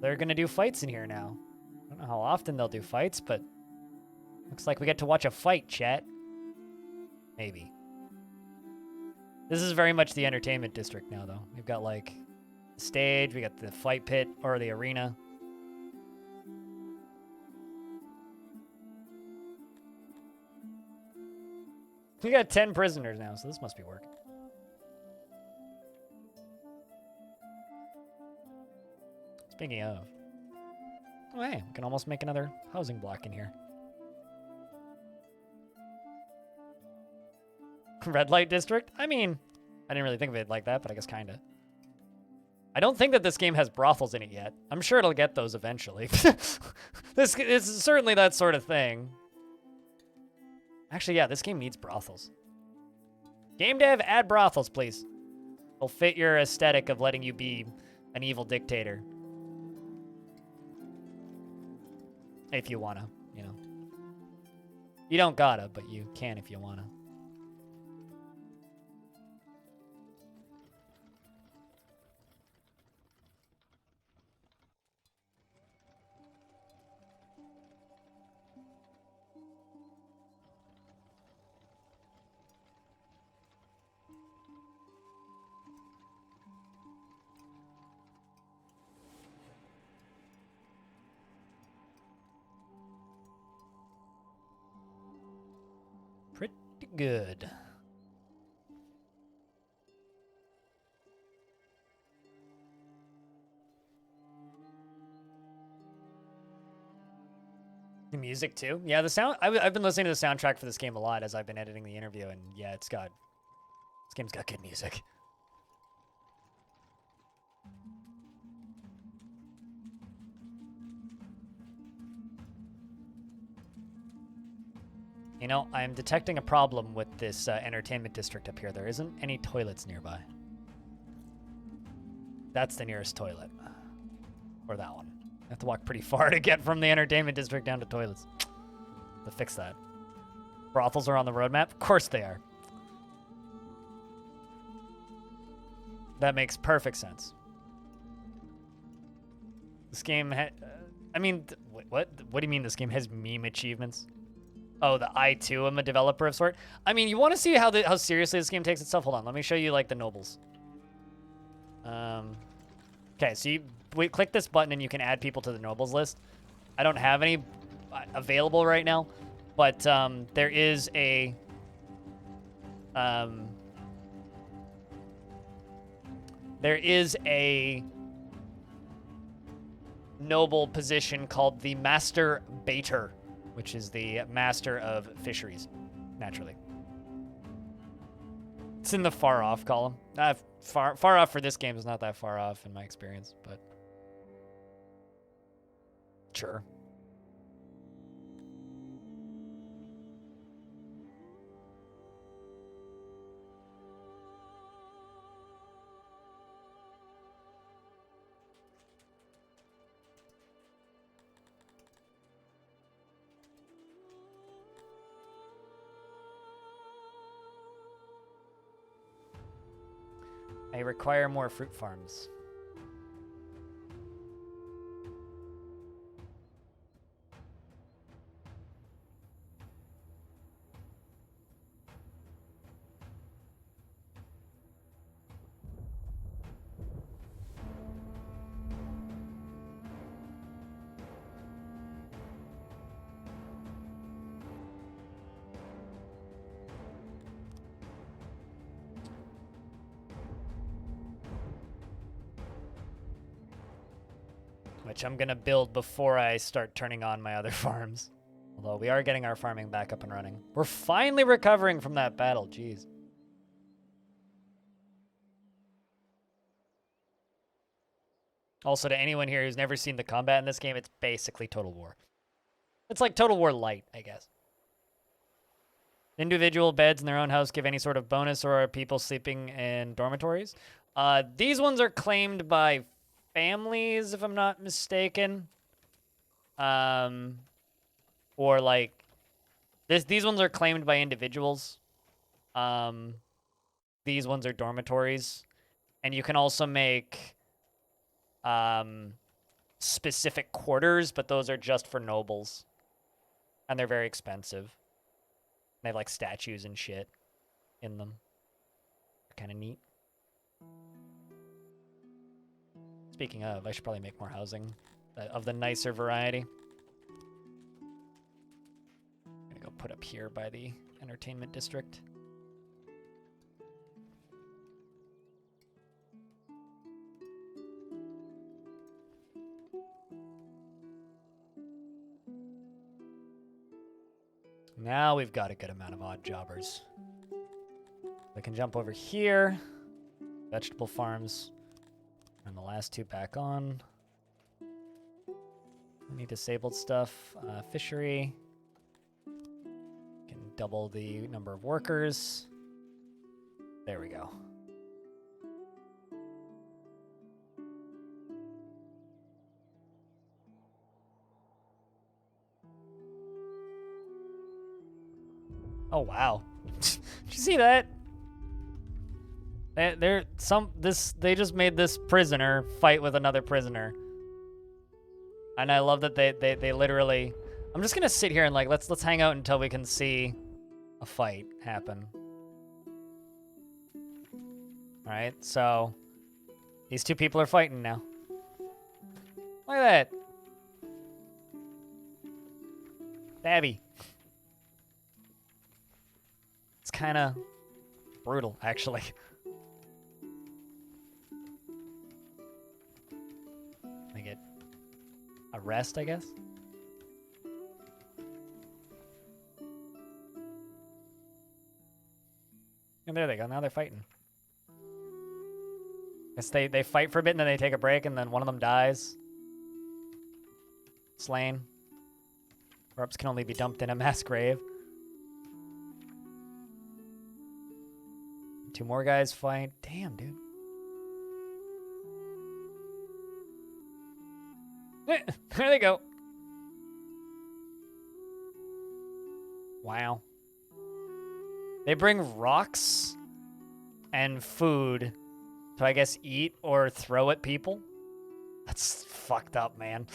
they're gonna do fights in here now. I don't know how often they'll do fights, but looks like we get to watch a fight, chat. Maybe. This is very much the entertainment district now, though. We've got, like, the stage, we got the fight pit, or the arena. We got 10 prisoners now, so this must be working. Speaking of. Oh, hey, we can almost make another housing block in here. Red light district? I mean, I didn't really think of it like that, but I guess kinda. I don't think that this game has brothels in it yet. I'm sure it'll get those eventually. This is certainly that sort of thing. Actually, yeah, this game needs brothels. Game dev, add brothels, please. It'll fit your aesthetic of letting you be an evil dictator. If you wanna, you know. You don't gotta, but you can if you wanna. Pretty good. The music too? Yeah, the sound. I've been listening to the soundtrack for this game a lot as I've been editing the interview, and yeah, this game's got good music. You know, I'm detecting a problem with this entertainment district up here. There isn't any toilets nearby. That's the nearest toilet. Or that one. I have to walk pretty far to get from the entertainment district down to toilets. To fix that. Brothels are on the roadmap? Of course they are. That makes perfect sense. This game I mean, what do you mean this game has meme achievements? Oh, the I too am a developer of sort. I mean, you want to see how seriously this game takes itself? Hold on, let me show you like the nobles. Okay, so you click this button and you can add people to the nobles list. I don't have any available right now, but there is a noble position called the Master Baiter, which is the master of fisheries, naturally. It's in the far off column. Far off for this game is not that far off in my experience, but sure. I require more fruit farms. Which I'm gonna build before I start turning on my other farms. Although we are getting our farming back up and running. We're finally recovering from that battle, jeez. Also, to anyone here who's never seen the combat in this game, it's basically Total War. It's like Total War Light, I guess. Individual beds in their own house give any sort of bonus, or are people sleeping in dormitories? These ones are claimed by families, if I'm not mistaken. Or like these ones are claimed by individuals. These ones are dormitories. And you can also make specific quarters, but those are just for nobles. And they're very expensive. They have like statues and shit in them. Kind of neat. Speaking of, I should probably make more housing of the nicer variety. I'm gonna go put up here by the entertainment district. Now we've got a good amount of odd jobbers. I can jump over here. Vegetable farms. And the last two back on. Any disabled stuff. Fishery. Can double the number of workers. There we go. Oh wow. Did you see that? They just made this prisoner fight with another prisoner. And I love that they literally, I'm just gonna sit here and like let's hang out until we can see a fight happen. Alright, so these two people are fighting now. Look at that. Stabby. It's kinda brutal, actually. Make it a rest, I guess. And there they go. Now they're fighting. Guess they fight for a bit and then they take a break and then one of them dies. Slain. Corpse can only be dumped in a mass grave. Two more guys fight. Damn, dude. There they go. Wow. They bring rocks and food to, I guess, eat or throw at people. That's fucked up, man.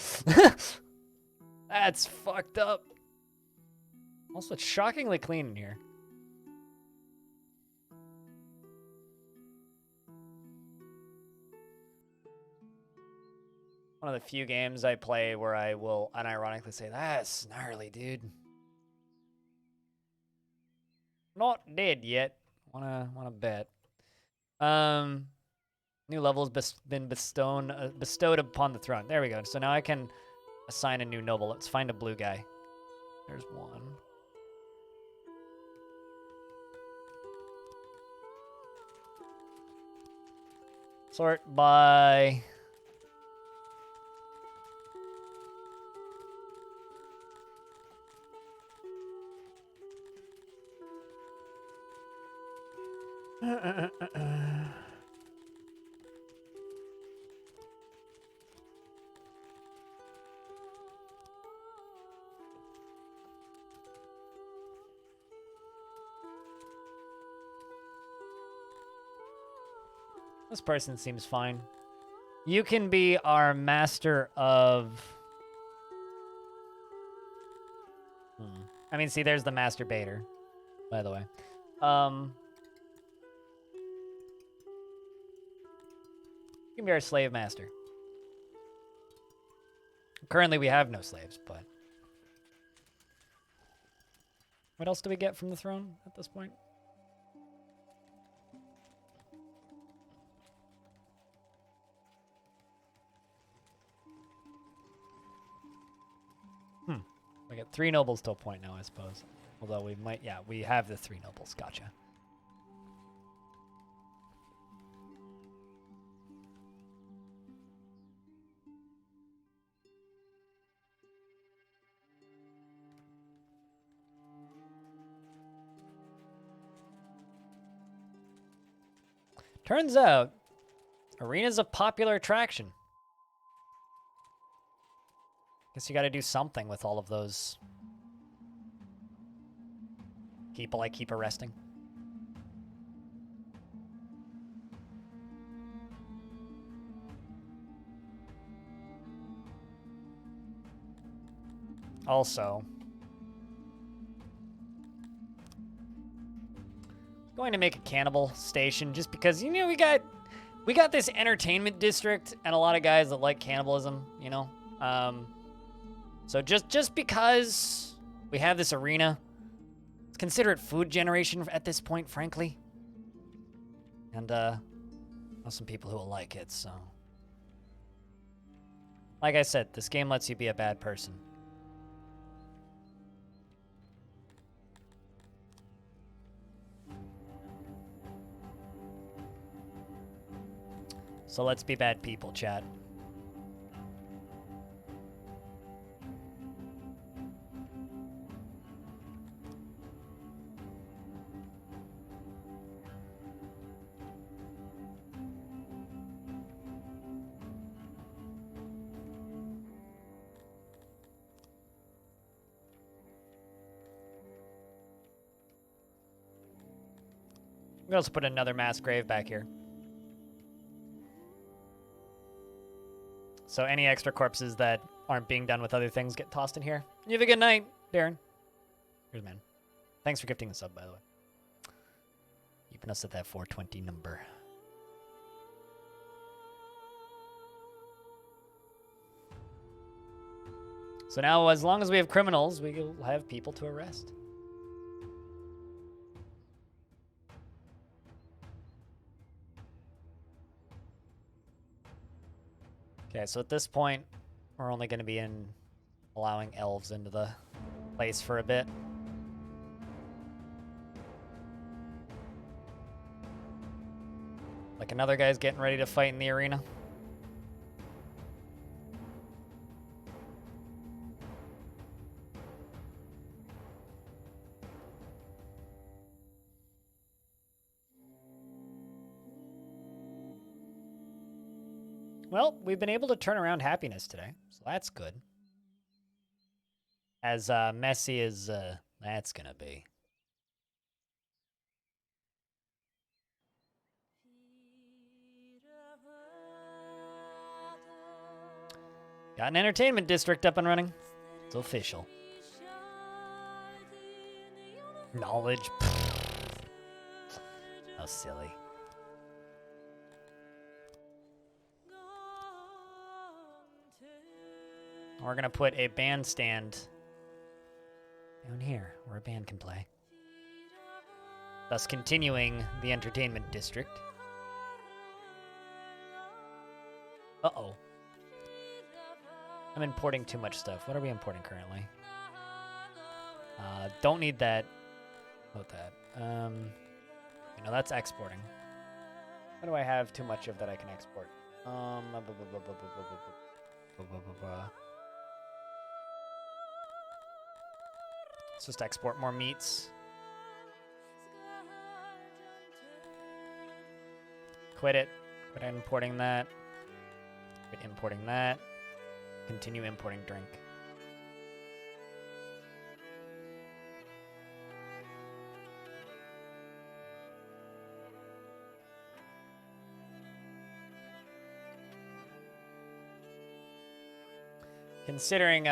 That's fucked up. Also, it's shockingly clean in here. One of the few games I play where I will unironically say, that's gnarly, dude. Not dead yet. Wanna bet. New levels been bestowed upon the throne. There we go. So now I can assign a new noble. Let's find a blue guy. There's one. Sort by... This person seems fine. You can be our master of... I mean, see, there's the masturbator, by the way. You can be our slave master. Currently, we have no slaves, but... What else do we get from the throne at this point? We got 3 nobles to a point now, I suppose. Although we might, yeah, we have the 3 nobles. Gotcha. Turns out, arena's a popular attraction. Guess you gotta do something with all of those people I keep arresting. Also, going to make a cannibal station just because, you know, we got this entertainment district and a lot of guys that like cannibalism, you know. So just because we have this arena, let's consider it food generation at this point, frankly. And I know some people who will like it, so. Like I said, this game lets you be a bad person. So let's be bad people, chat. We also put another mass grave back here. So any extra corpses that aren't being done with other things get tossed in here. You have a good night, Darren. Here's man. Thanks for gifting the sub, by the way. Keeping us at that 420 number. So now, as long as we have criminals, we will have people to arrest. Okay, so at this point, we're only going to be allowing elves into the place for a bit. Like another guy's getting ready to fight in the arena. Well, we've been able to turn around happiness today, so that's good. As messy as that's gonna be. Got an entertainment district up and running. It's official. Knowledge. How silly. We're gonna put a bandstand down here where a band can play, thus continuing the entertainment district. Uh-oh. I'm importing too much stuff. What are we importing currently? Don't need that. About that. You know, that's exporting. What do I have too much of that I can export? Let's just export more meats. Quit it. Quit importing that. Quit importing that. Continue importing drink. Considering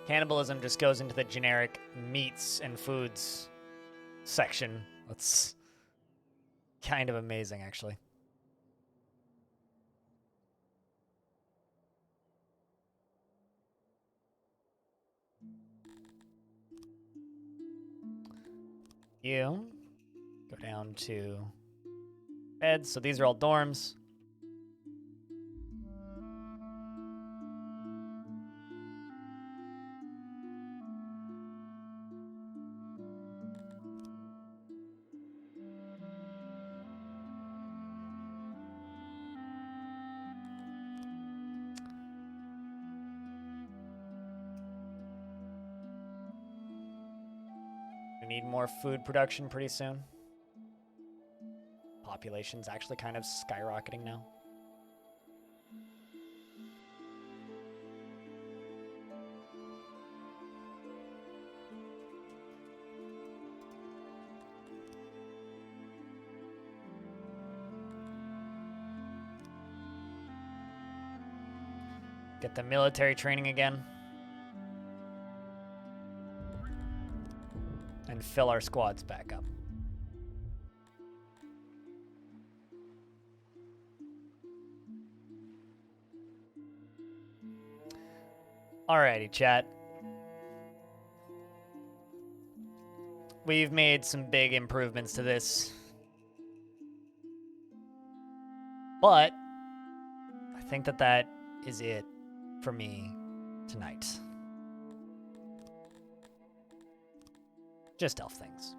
cannibalism just goes into the generic meats and foods section, that's kind of amazing, actually. You go down to beds. So these are all dorms. We need more food production pretty soon. Population's actually kind of skyrocketing now. Get the military training again. and fill our squads back up. Alrighty, chat. We've made some big improvements to this. But I think that is it for me tonight. Just elf things.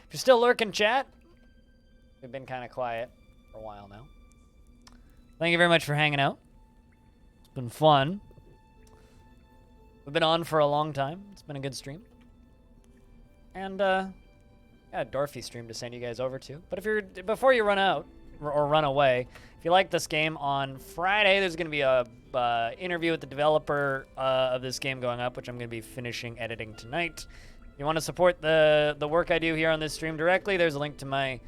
If you're still lurking, chat, we've been kind of quiet for a while now. Thank you very much for hanging out. It's been fun. We've been on for a long time. It's been a good stream. And, yeah, Dorothy stream to send you guys over to. But if you're, before you run out, or run away, if you like this game, on Friday there's going to be a interview with the developer of this game going up, which I'm going to be finishing editing tonight. If you want to support the work I do here on this stream directly, there's a link to my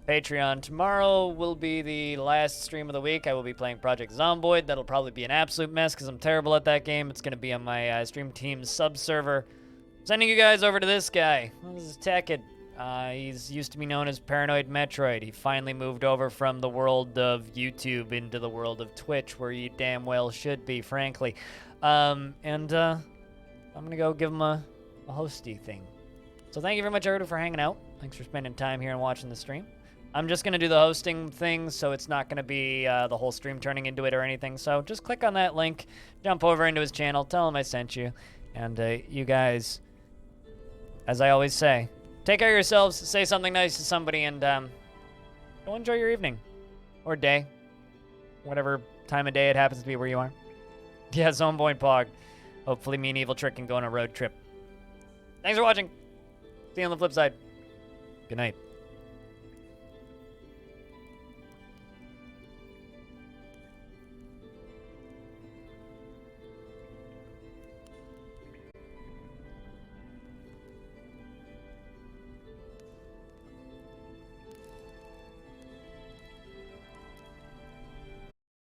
Patreon. Tomorrow will be the last stream of the week. I will be playing Project Zomboid. That'll probably be an absolute mess because I'm terrible at that game. It's going to be on my Stream Team's sub-server. Sending you guys over to this guy. This is Tekid. He's used to be known as Paranoid Metroid. He finally moved over from the world of YouTube into the world of Twitch, where you damn well should be, frankly. I'm going to go give him a hosty thing. So thank you very much, everyone, for hanging out. Thanks for spending time here and watching the stream. I'm just going to do the hosting thing, so it's not going to be the whole stream turning into it or anything. So just click on that link, jump over into his channel, tell him I sent you. And you guys, as I always say, take care of yourselves, say something nice to somebody, and go enjoy your evening. Or day. Whatever time of day it happens to be where you are. Yeah, Zomboid Pog. Hopefully me and Evil Trick can go on a road trip. Thanks for watching. See you on the flip side. Good night.